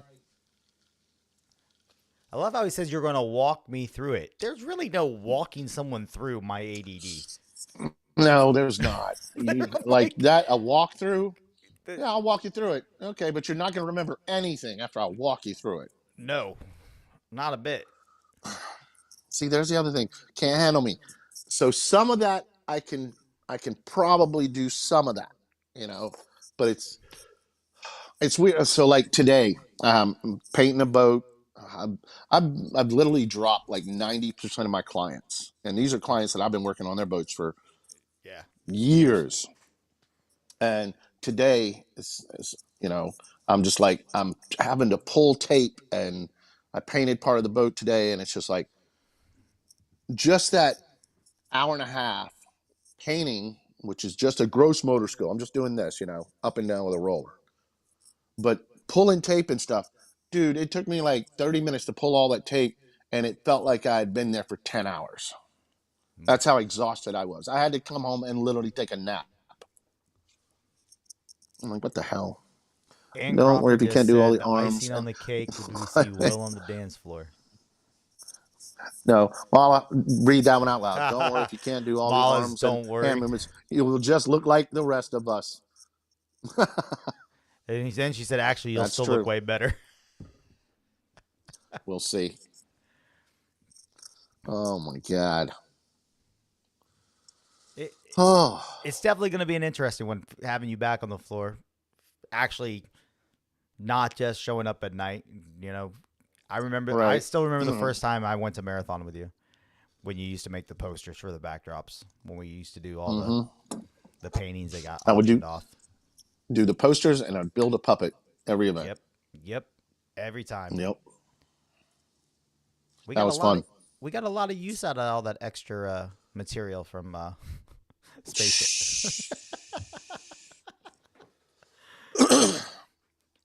I love how he says you're going to walk me through it. There's really no walking someone through my ADD. No, there's not. I'm Like like, that, a walkthrough. the, Yeah, I'll walk you through it. Okay, but you're not going to remember anything after I walk you through it. no, not a bit. See, there's the other thing. Can't handle me. So some of that I can probably do some of that, you know, but it's weird. So like today, I'm painting a boat. I've, I've literally dropped like 90% of my clients, and these are clients that I've been working on their boats for Yeah, years. years. And today, I'm just like I'm having to pull tape, and I painted part of the boat today, and it's just like just that hour and a half painting, which is just a gross motor skill. I'm just doing this, up and down with a roller. But pulling tape and stuff, dude, it took me like 30 minutes to pull all that tape, and it felt like I had been there for 10 hours. That's how exhausted I was. I had to come home and literally take a nap. I'm like, what the hell? Ann Don't worry Crawford if you just can't do all said the the arms. icing on the cake would we see Will on the dance floor. No, Mala, read that one out loud. Don't worry if you can't do all the Mala's arms and don't hand worry. movements. You will just look like the rest of us. And then she said, actually, you'll That's still look true. way better. We'll see. Oh my God. It, Oh, it's definitely going to be an interesting one having you back on the floor. Actually, not just showing up at night. You know, I right. still remember the first time I went to marathon with you when you used to make the posters for the backdrops. When we used to do all Mm-hmm. the paintings that got I would auctioned off. do the posters, and I'd build a puppet every event. Yep, yep. Every time Yep. we That got a was lot of fun. use out of all that extra material from spaceship. Shh.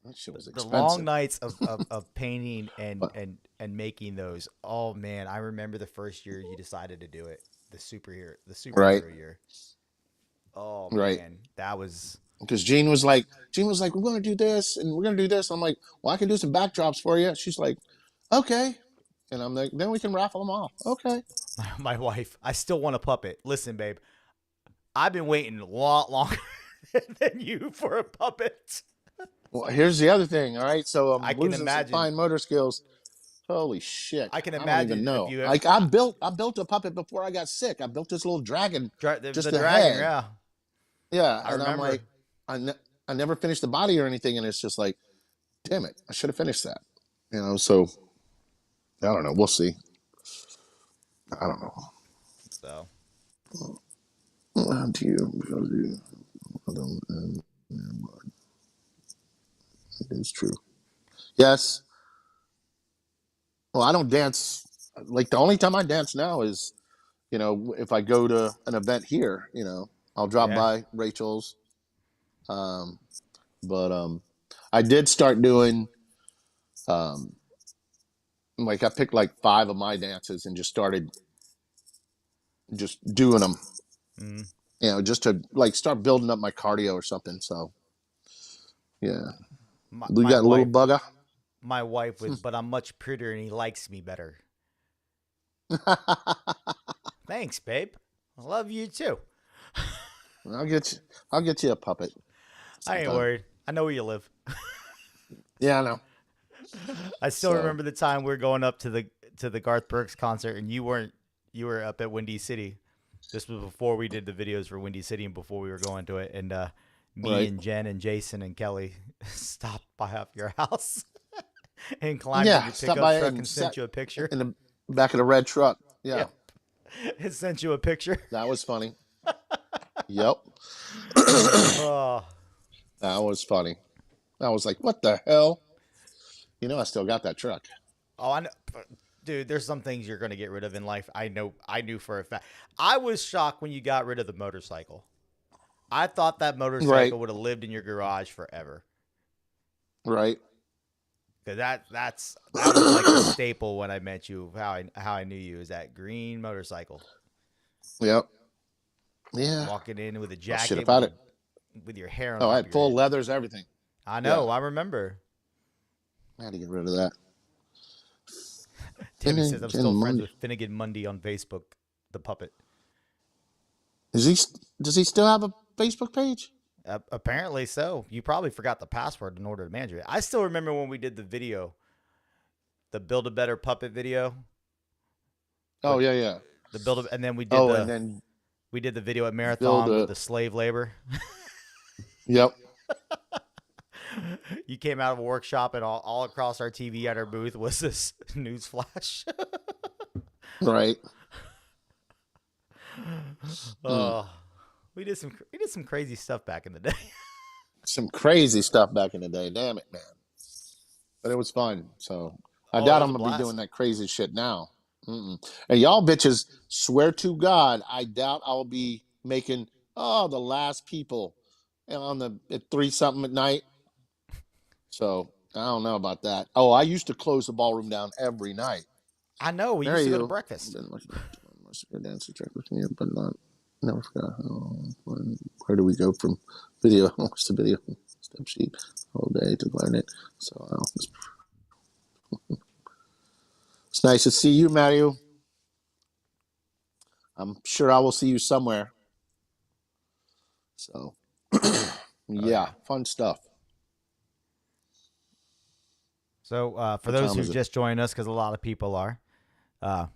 That shit was The long expensive. nights of painting But, and making those. Oh man, I remember the first year you decided to do it. The right. superhero year. Oh Right. man, that was Because Gene was like, we're going to do this and we're going to do this. I'm like, well, I can do some backdrops for you. She's like, okay. And I'm like, then we can raffle them off. Okay. my wife. I still want a puppet. Listen, babe, I've been waiting a lot longer than you for a puppet. Well, here's the other thing. All right. So I I'm can losing some imagine. fine motor skills. Holy shit. I can I don't even imagine if know. you Like I built a puppet before I got sick. I built this little dragon, the just the dragon. head. Yeah, Yeah. I And I'm remember. like, I never finished the body or anything. And it's just like, damn it. I should have finished that. So I don't know. We'll see. I don't know. So To you. It is true. Yes. Well, I don't dance. Like the only time I dance now is, if I go to an event here, I'll drop yeah, by Rachel's. Um, but I did start doing, um, like I picked like five of my dances and just started just doing them, mm. just to like start building up my cardio or something. So yeah, my we my got a little wife. bugger. My wife with, but I'm much prettier and he likes me better. Thanks, babe. I love you too. I'll get you. I'll get you a puppet I ain't sometime. worried. I know where you live. Yeah, I know. I still So remember the time we are going up to the Garth Brooks concert and you weren't. You were up at Windy City. This was before we did the videos for Windy City and before we were going to it. And me right. and Jen and Jason and Kelly stopped by up your house. and climbed in Yeah, your stopped pickup by truck and and sent sat you a picture. in the back of the red truck. Yeah, Yep. It sent you a picture. that was funny. Yep. Oh, That was funny. I was like, what the hell? I still got that truck. oh, I know. Dude, there's some things you're going to get rid of in life. I know. I knew for a fact. I was shocked when you got rid of the motorcycle. I thought that Right, motorcycle would have lived in your garage forever. right. Cause that was like the staple when I met you. How I knew you is that green motorcycle. Yep. Yeah. Walking in with a Oh, shit, jacket if I had it. with your hair on Oh, I top had of your full head. leathers, everything. I Yeah. know. I remember. I had to get rid of that. Timmy says I'm still Finnegan friends Monday. with Finnegan Mundy on Facebook, the puppet. Is he? Does he still have a Facebook page? Apparently so. You probably forgot the password in order to manage it. I still remember when we did the video, the Build a Better Puppet video Oh with yeah, yeah. the build, and then Oh, and then we did the video at build Marathon with a. the slave labor. Yep. You came out of a workshop, and all across our TV at our booth was this news flash. Right. Mm. Oh, we did some crazy stuff back in the day. Some crazy stuff back in the day. Damn it, man. But it was fun. So I Oh, it doubt was I'm a gonna be doing blast. that crazy shit now. Mm-mm. And y'all bitches, swear to God, I doubt I'll be making the last people on the at 3 something at night. So I don't know about that. Oh, I used to close the ballroom down every night. I know. We There used to go to you. breakfast. Been much of a dancer track with me, but not. Never forgot. Where do we go from video? What's the video? Step sheet all day to learn it. So it's nice to see you, Mario. I'm sure I will see you somewhere. So Oh yeah, yeah. fun stuff. So for What those time who is it? just joined us, because a lot of people are uh,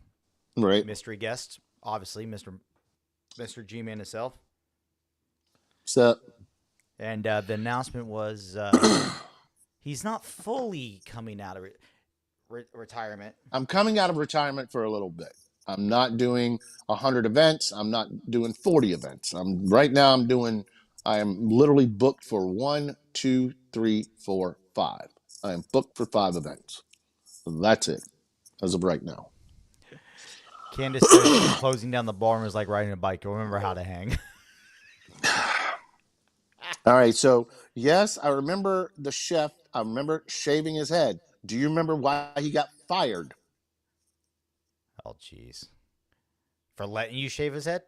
Right. mystery guests, obviously Mr. G-Man himself, So and the announcement was he's not fully coming out of retirement. I'm coming out of retirement for a little bit. I'm not doing 100 events. I'm not doing 40 events. I'm right now. I am literally booked for 1, 2, 3, 4, 5. I am booked for 5 events. That's it as of right now. Candace says closing down the ballroom is like riding a bike. You'll remember how to hang. All right. So yes, I remember the chef. I remember shaving his head. Do you remember why he got fired? Oh, jeez. For letting you shave his head?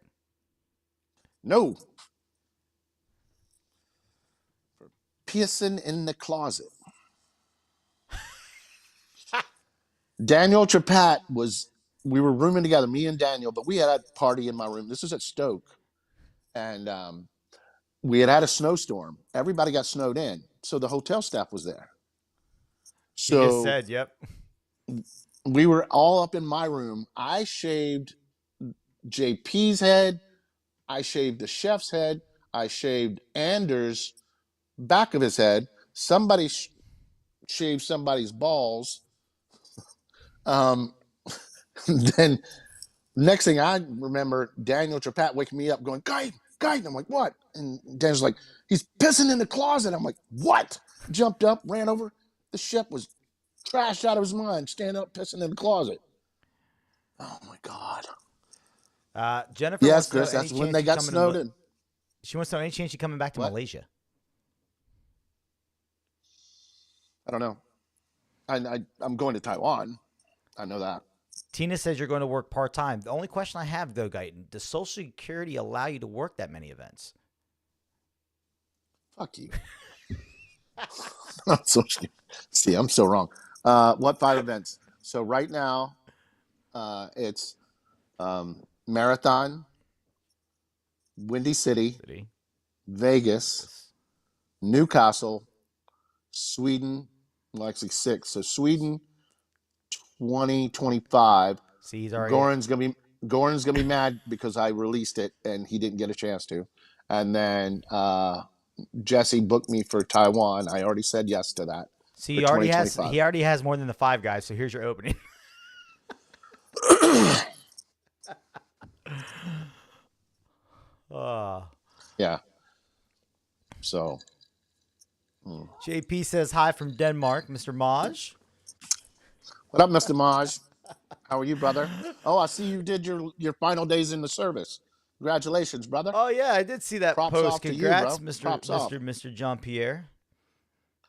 No, pissing in the closet. Daniel Trapat we were rooming together, me and Daniel, but we had a party in my room. This was at Stoke. And we had a snowstorm. Everybody got snowed in. So the hotel staff was there. He just So said, "Yep." we were all up in my room. I shaved JP's head. I shaved the chef's head. I shaved Anders' back of his head. Somebody shaved somebody's balls. Um, then next thing I remember, Daniel Trapat waking me up going, guide. I'm like, what? And Daniel's like, he's pissing in the closet. I'm like, what? Jumped up, ran over. The chef was trashed out of his mind, standing up, pissing in the closet. Oh my God. Jennifer Yes, wants to know Chris, any that's when chance they you got coming to. snowed in. She wants to know any chance you coming back to What? Malaysia. I don't know. I'm going to Taiwan. I know that. Tina says you're going to work part time. The only question I have, though, Guyton, does Social Security allow you to work that many events? Fuck you. See, I'm so wrong. What 5 events? So right now, it's Marathon, Windy City, City. Vegas, Newcastle, Sweden, well, actually 6. So Sweden, 2025. See, he's already. Goran's gonna be mad because I released it and he didn't get a chance to. And then Jesse booked me for Taiwan. I already said yes to that. See, for he 2025. already has more than the 5 guys. So here's your opening. uh, Yeah. So, mm. JP says hi from Denmark, Mr. Maj. What up, Mr. Maj? How are you, brother? Oh, I see you did your final days in the service. Congratulations, brother. Oh yeah, I did see that Props post. off to you, Congrats, bro. Mr. Props off. Mr. Mr. Jean Pierre.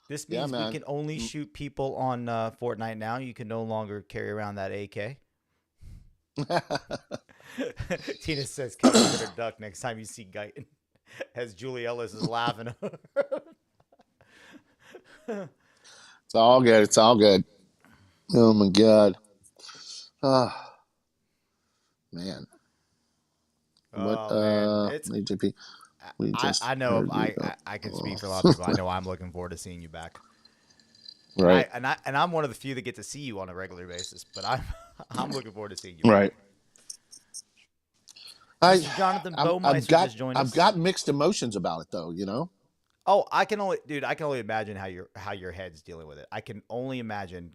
This Yeah, means we man. can only shoot people on Fortnite now. You can no longer carry around that AK. Tina says, "Kevin, you better duck next time you see Guyton." As Julie Ellis is laughing. It's all good. It's all good. Oh my god. Ah, man. What Oh man, it's AJP? We just I know heard you go. I can speak for a lot of people. I Oh. know I'm looking forward to seeing you back. Right. And I'm one of the few that get to see you on a regular basis, but I'm I'm looking forward to seeing you back. Right. I Mr. Jonathan I've Bowmeister got just joined I've us. got mixed emotions about it though, you know? Oh, I can only imagine how your head's dealing with it. I can only imagine,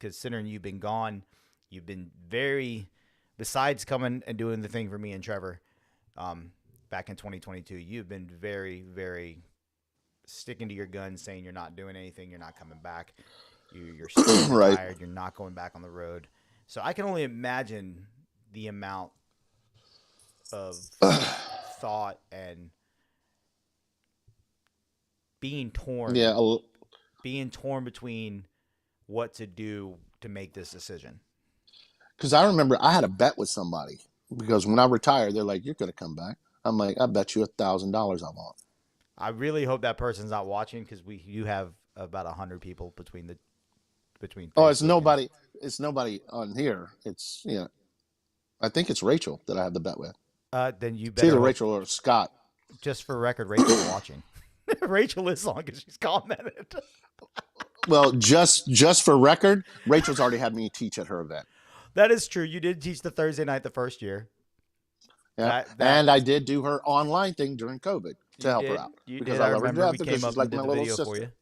considering you've been gone, you've been very, besides coming and doing the thing for me and Trevor, back in 2022, you've been very, very sticking to your guns, saying you're not doing anything, you're not coming back, you're staying Right. retired, you're not going back on the road. So I can only imagine the amount of thought and being torn, Yeah, being torn between what to do to make this decision. because I remember I had a bet with somebody because when I retired, they're like, "You're gonna come back." I'm like, "I bet you $1,000 I won't." I really hope that person's not watching because you have about 100 people between Oh, it's Facebook and nobody. It's nobody on here. It's I think it's Rachel that I had the bet with. then you It's better either hope. Rachel or Scott. Just for record, Rachel's watching. Rachel is on because she's commented. Well, just for record, Rachel's already had me teach at her event. That is true. You did teach the Thursday night the first year. Yeah, That and I did do her online thing during COVID to you help her did. out You because did. I I love her to remember death we because came she's up and like did my the little video for sister.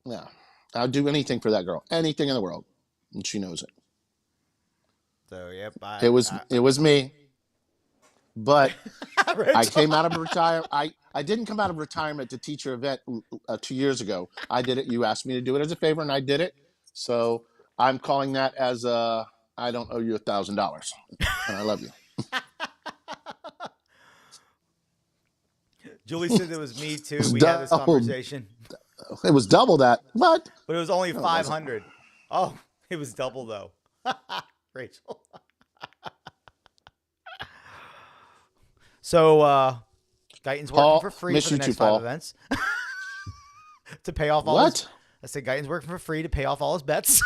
you. Yeah, I'll do anything for that girl, anything in the world, and she knows it. So yep, It was me, but I Rachel. came out of retire. I didn't come out of retirement to teach your event 2 years ago. I did it. You asked me to do it as a favor, and I did it. So I'm calling that as a I don't owe you $1,000, and I love you. Julie said it was me too. It's We had this double. conversation, It was double that. What? but it was only No, it wasn't. 500. Oh, it was double though. Rachel. So Guyton's working Paul, for free for miss the you too, next 5 Paul. events to pay off all his. What? I said Guyton's working for free to pay off all his bets.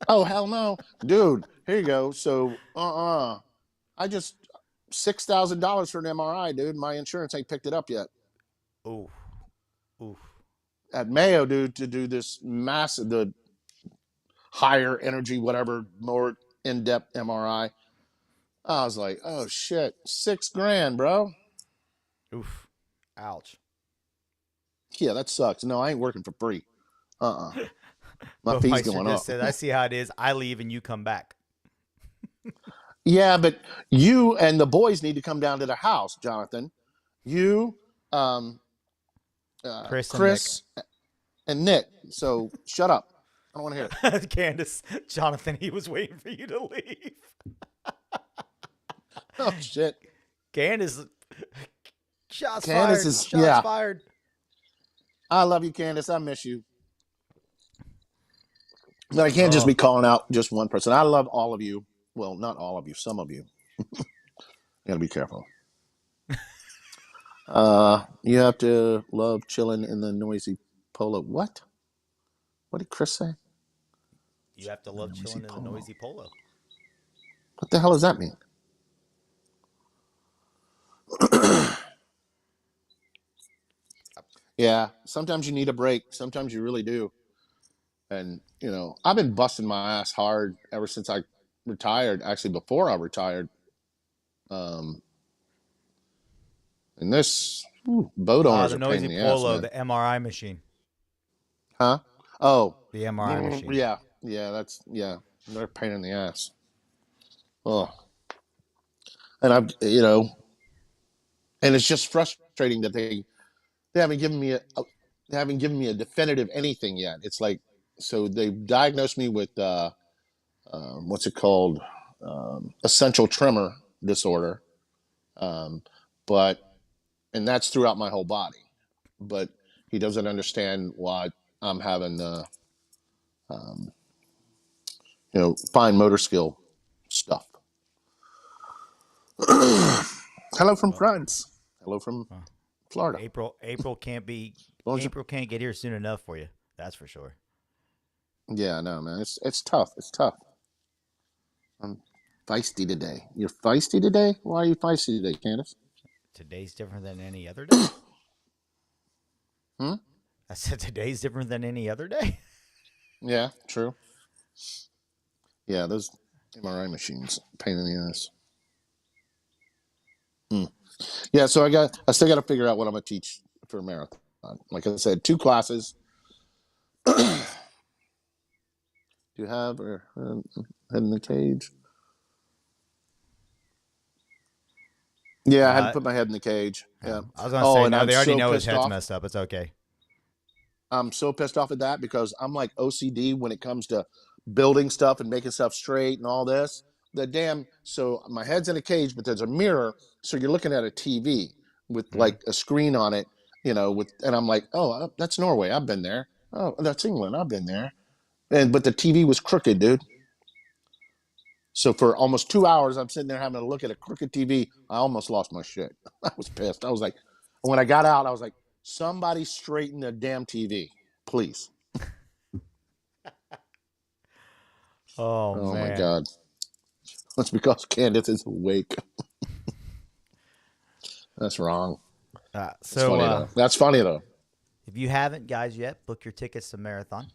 Oh hell no, dude. Here you go. So I just $6,000 for an MRI, dude. My insurance ain't picked it up yet. Ooh, ooh. At Mayo, dude, to do this massive, the higher energy, whatever, more in depth MRI. I was like, oh shit, $6,000, bro. Oof. Ouch. Yeah, that sucks. No, I ain't working for free. My But fee's Meister going just up. said, I see how it is. I leave and you come back. Yeah, but you and the boys need to come down to the house, Jonathan. You, um, Chris and Nick. Chris, and Nick. So shut up. I don't want to hear it. Candace, Jonathan, he was waiting for you to leave. Oh shit. Candace, shots Candace fired. is Shots fired. I love you, Candace. I miss you. But I can't just Oh, be calling out just one person. I love all of you. Well, not all of you, some of you. You gotta be careful. You have to love chilling in the noisy polo. What? What did Chris say? you have to love Noisy chilling in the polo. noisy polo. What the hell does that mean? Yeah, sometimes you need a break. Sometimes you really do. And, I've been busting my ass hard ever since I retired. Actually, before I retired. Um, and this boat owners The are a pain noisy in the ass, polo, man. the MRI machine. Huh? Oh, The MRI machine. yeah, yeah. They're a pain in the ass. Oh, and and it's just frustrating that they haven't given me they haven't given me a definitive anything yet. It's like, so they diagnosed me with what's it called, essential tremor disorder, um, but and that's throughout my whole body. But he doesn't understand why I'm having um, fine motor skill stuff. Hello from Well, France. Hello from well, Florida. April can't get here soon enough for you. That's for sure. Yeah, no, man, it's tough. It's tough. I'm feisty today. You're feisty today. Why are you feisty today, Candace? Today's different than any other day. Hmm? I said today's different than any other day. Yeah, true. Yeah, those MRI machines, pain in the ass. Hmm. Yeah, so I still got to figure out what I'm gonna teach for a marathon. Like I said, 2 classes. Do you have or head in the cage? Yeah, I had to Uh, put my head in the cage. Yeah. I was gonna Oh, say and no. I'm They already so know his pissed head's off. messed up. It's okay. I'm so pissed off at that because I'm like OCD when it comes to building stuff and making stuff straight and all this. So my head's in a cage, but there's a mirror, so you're looking at a TV with Mm-hmm. like a screen on it, and I'm like, oh, that's Norway, I've been there. Oh, that's England, I've been there. But the TV was crooked, dude. So for almost 2 hours, I'm sitting there having to look at a crooked TV. I almost lost my shit. I was pissed. I was like, when I got out, I was like, somebody straighten the damn TV, please. Oh Oh my man. God. That's because Candace is awake. That's wrong. That's So funny though. That's funny though. if you haven't, guys, yet, book your tickets to Marathon.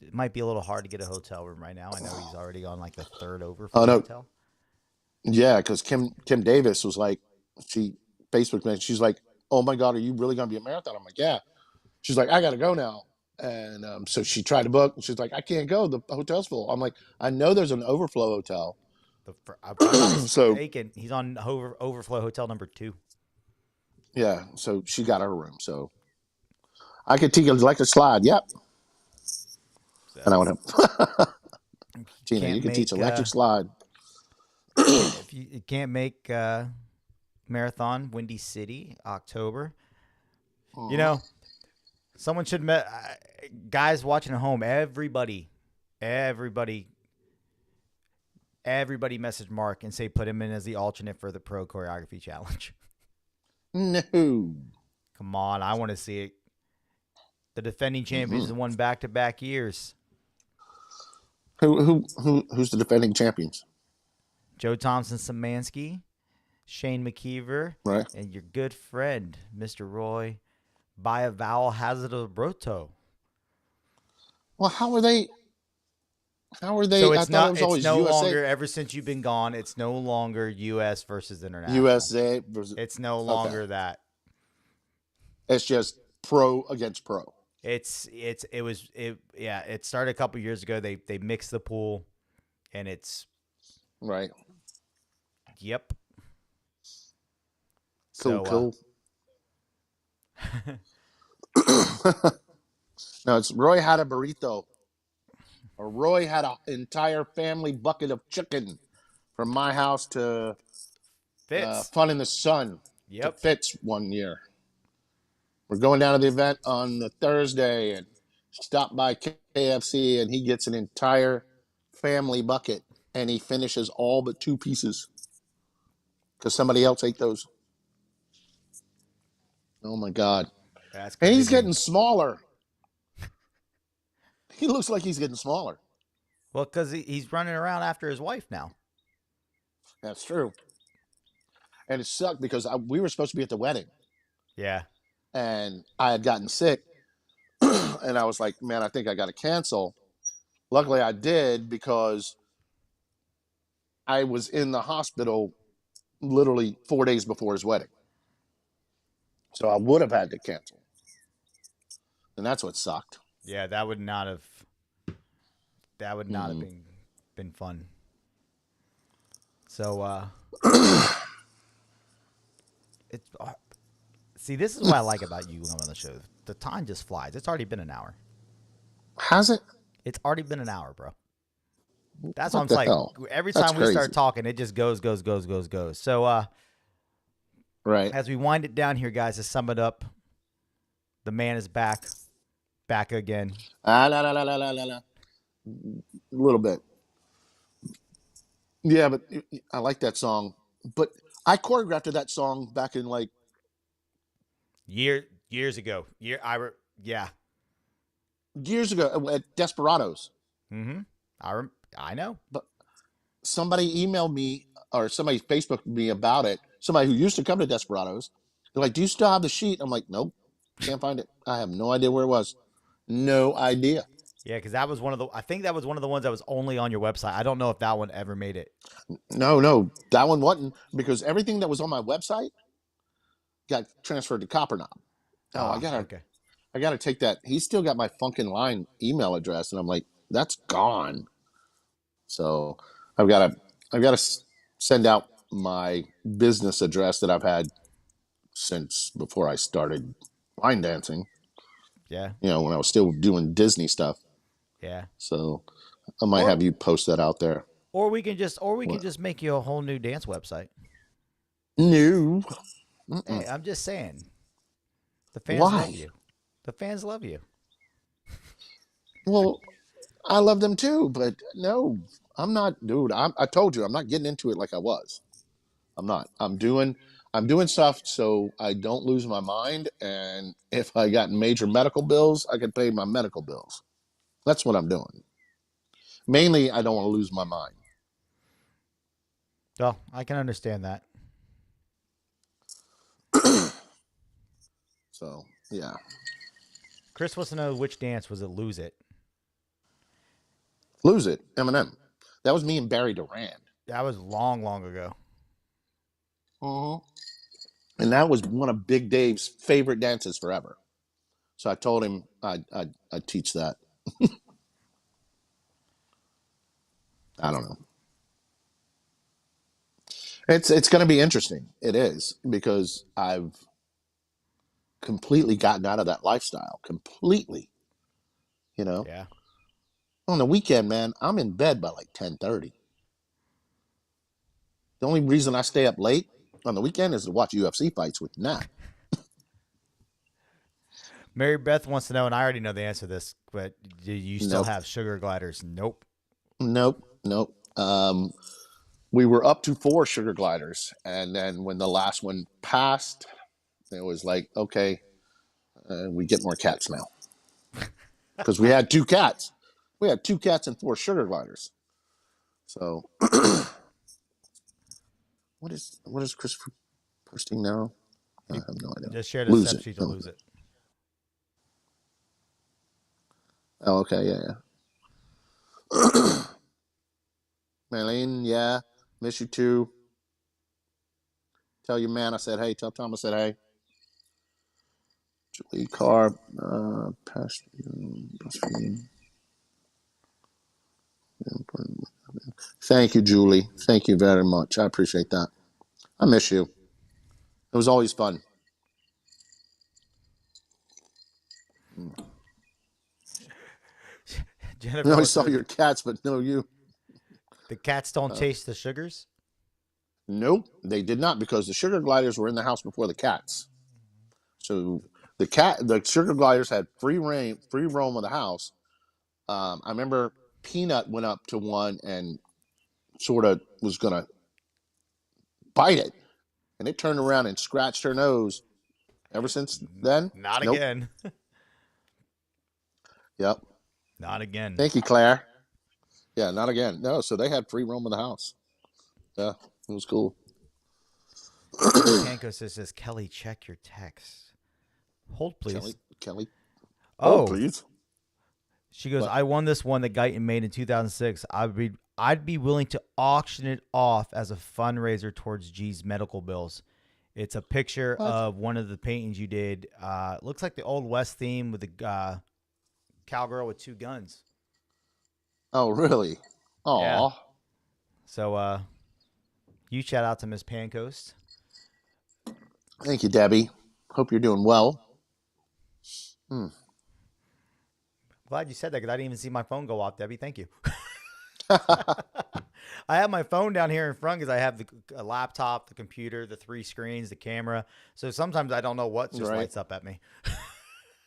It might be a little hard to get a hotel room right now. I know he's already on like the third Oh overflow no. hotel. Yeah, because Kim Davis was like, she Facebook man, she's like, oh my God, are you really gonna be a marathon? I'm like, yeah. She's like, I gotta go now. And so she tried to book. She's like, I can't go. The hotel's full. I'm like, I know there's an overflow hotel. If I'm not So mistaken, he's on overflow hotel number 2. yeah, so she got her room. So I could teach electric slide. Yep. And I So went, if you Tina, can't you can teach make electric slide. if you can't make Marathon Windy City October, you Mhm. know someone should guys watching at home. Everybody everybody message Mark and say put him in as the alternate for the pro choreography challenge. No. Come on, I want to see it. The defending champions Mm-hmm. have won back-to-back years. Who's the defending champions? Joe Thompson Samansky, Shane McKeever, Right. and your good friend, Mr. Roy Biavowel Hazard of Broto. Well, how are they? How are So they? I thought it was it's always no USA. longer, ever since you've been gone, it's no longer US versus international. USA versus. It's no Okay. longer that. It's just pro against pro. It started a couple years ago. They mixed the pool and it's Right. yep. Cool. So Cool. No, it's Roy had a burrito. Or Roy had an entire family bucket of chicken from my house to Fitz. Fun in the Sun to Yep. Fitz one year. We're going down to the event on the Thursday and stop by KFC, and he gets an entire family bucket and he finishes all but 2 pieces because somebody else ate those. Oh my God. That's And he's crazy. getting smaller. He looks like he's getting smaller. Well, because he's running around after his wife now. That's true. And it sucked because we were supposed to be at the wedding Yeah. and I had gotten sick. And I was like, man, I think I got to cancel. Luckily, I did because I was in the hospital literally 4 days before his wedding. So I would have had to cancel. And that's what sucked. Yeah, that would not have. That would not have Mm. been fun. So it's see, this is what I like about you on the show. The time just flies. It's already been an hour. Has it? It's already been an hour, bro. That's what What I'm the like. hell? Every That's time we start crazy. talking, it just goes. So Right. as we wind it down here, guys, to sum it up, the man is back again. La la la la la la la. A little bit. Yeah, but I like that song. But I choreographed to that song back in like Years ago. Yeah. years ago at Desperados. Mm-hmm. I know. But somebody emailed me or somebody Facebooked me about it. Somebody who used to come to Desperados. They're like, "Do you still have the sheet?" I'm like, "Nope, can't find it. I have no idea where it was. No idea." Yeah, because that was one of the. I think that was one of the ones that was only on your website. I don't know if that one ever made it. No, that one wasn't because everything that was on my website got transferred to Copperknob. Oh, I Ah, gotta, okay. I gotta take that. He's still got my Funkin' Line email address, and I'm like, that's gone. So I've got to send out my business address that I've had since before I started line dancing. Yeah, When I was still doing Disney stuff. yeah. So I might Or have you post that out there. or we can What? just make you a whole new dance website. No. Hey, Mm-mm. I'm just saying. The fans love Why? you. The fans love you. Well, I love them too, but no, I'm not, dude. I told you, I'm not getting into it like I was. I'm not. I'm doing stuff so I don't lose my mind. And if I got major medical bills, I can pay my medical bills. That's what I'm doing. Mainly, I don't want to lose my mind. Well, I can understand that. So yeah, Chris wants to know which dance was it. Lose it. lose it, Eminem. That was me and Barry Duran. That was long ago. Uh-huh. And that was one of Big Dave's favorite dances forever. So I told him I'd teach that. I don't know. It's going to be interesting. It is because I've completely gotten out of that lifestyle. Completely. You know, Yeah. on the weekend, man, I'm in bed by like 10:30. The only reason I stay up late on the weekend is to watch UFC fights with Nat. Mary Beth wants to know, and I already know the answer to this, but do you still Nope, have sugar gliders? Nope. nope. We were up to 4 sugar gliders, and then when the last one passed, it was like, okay, we get more cats now because we had 2 cats. We had 2 cats and 4 sugar gliders. So what is Christopher posting now? I He have no idea. just shared a Lose step it. sheet to Oh, lose it. okay, yeah. Marlene, yeah, miss you too. Tell your man I said hey. Tell Tom I said hey. Julie Carr, past breastfeeding. Thank you, Julie. Thank you very much. I appreciate that. I miss you. It was always fun. I Jennifer always wants to saw know, your cats, but no you. the cats don't Uh, chase the sugars? nope, they did not because the sugar gliders were in the house before the cats. So the sugar gliders had free reign, free roam of the house. I remember Peanut went up to one and sort of was gonna bite it, and it turned around and scratched her nose. Ever since then, Not nope. again. Yep. Not again. Thank you, Claire. Yeah, not again. No, so they had free roam of the house. Yeah, it was cool. Kelly Kanko says, Kelly, check your text. Hold, please. Kelly, hold Oh, please. she goes, What? I won this one that Guyton made in 2006. I'd be willing to auction it off as a fundraiser towards G's medical bills. It's a picture What? of one of the paintings you did. Looks like the Old West theme with the cowgirl with 2 guns. Oh, really? Yeah. Aw. So you shout out to Miss Pancoast. Thank you, Debbie. Hope you're doing well. Glad you said that because I didn't even see my phone go off, Debbie. Thank you. I have my phone down here in front because I have a laptop, the computer, the 3 screens, the camera. So sometimes I don't know what just Right. lights up at me.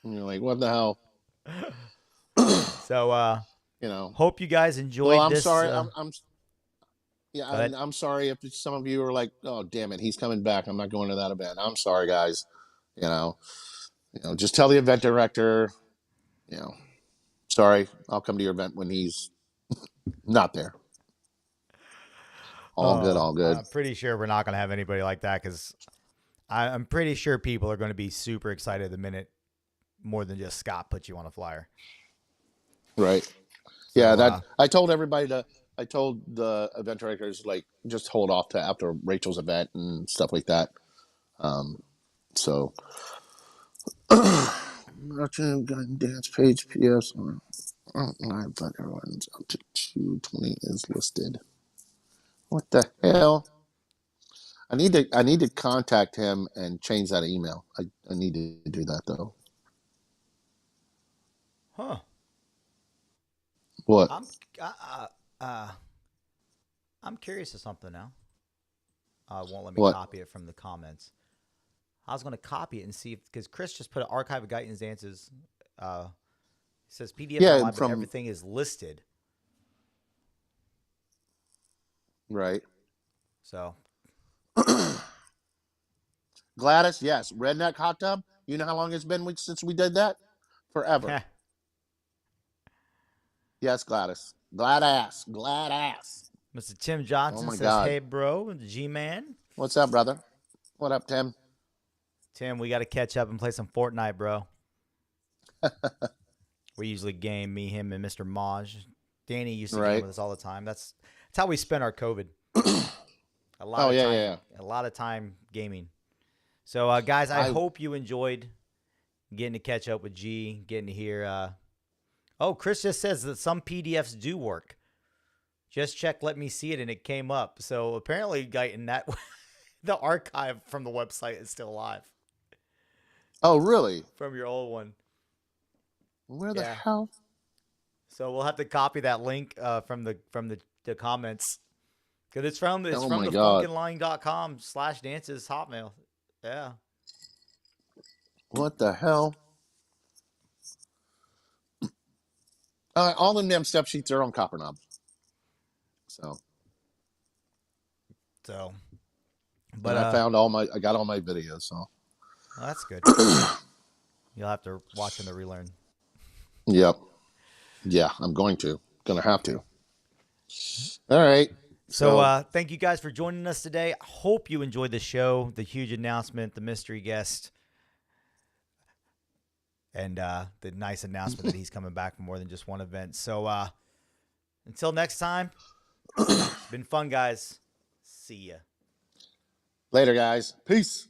And you're like, what the hell? So You know. hope you guys Well, enjoyed I'm this. sorry. Go Yeah, ahead. I'm sorry if some of you are like, oh, damn it, he's coming back. I'm not going to that event. I'm sorry, guys. You know, just tell the event director, you know, sorry, I'll come to your event when he's not there. All good, all good. I'm pretty sure we're not going to have anybody like that because I'm pretty sure people are going to be super excited the minute more than just Scott puts you on a flyer. Right. So, Yeah, I told the event directors, like, just hold off to after Rachel's event and stuff like that. So, dance page PS. But everyone's up to 220 is listed. What the hell? I need to contact him and change that email. I need to do that though. huh? What? I'm curious of something now. Won't let me What? copy it from the comments. I was going to copy it and see if because Chris just put an archive of Guyton's dances. It says PDF Yeah, online, but from everything is listed. right. So Gladys, yes. Redneck hot tub. You know how long it's been since we did that? Forever. Yes, Gladys. Glad ass. Mr. Tim Oh Johnson my says, God. "Hey, bro, G-Man." What's up, brother? What up, Tim? Tim, we got to catch up and play some Fortnite, bro. We usually game, me, him, and Mr. Maj. Danny used to game Right. with us all the time. That's how we spent our COVID. A lot Oh of yeah, time, yeah. a lot of time gaming. So, guys, I hope you enjoyed getting to catch up with G, getting to hear. Oh, Chris just says that some PDFs do work. Just check, let me see it, and it came up. So apparently, Guyton, that the archive from the website is still alive. Oh really? From your old one. Where the Yeah. hell? So we'll have to copy that link from the comments because it's from Oh the my God. funkinline.com/dances hotmail. Yeah. What the hell? All the damn step sheets are on Copper Knob. So, But and I got all my videos. So, well, that's good. You'll have to watch them to relearn. yep, yeah, I'm gonna have to. All right. So thank you guys for joining us today. I hope you enjoyed the show, the huge announcement, the mystery guest, and the nice announcement that he's coming back for more than just one event. So until next time, it's been fun, guys. See ya. Later, guys. Peace.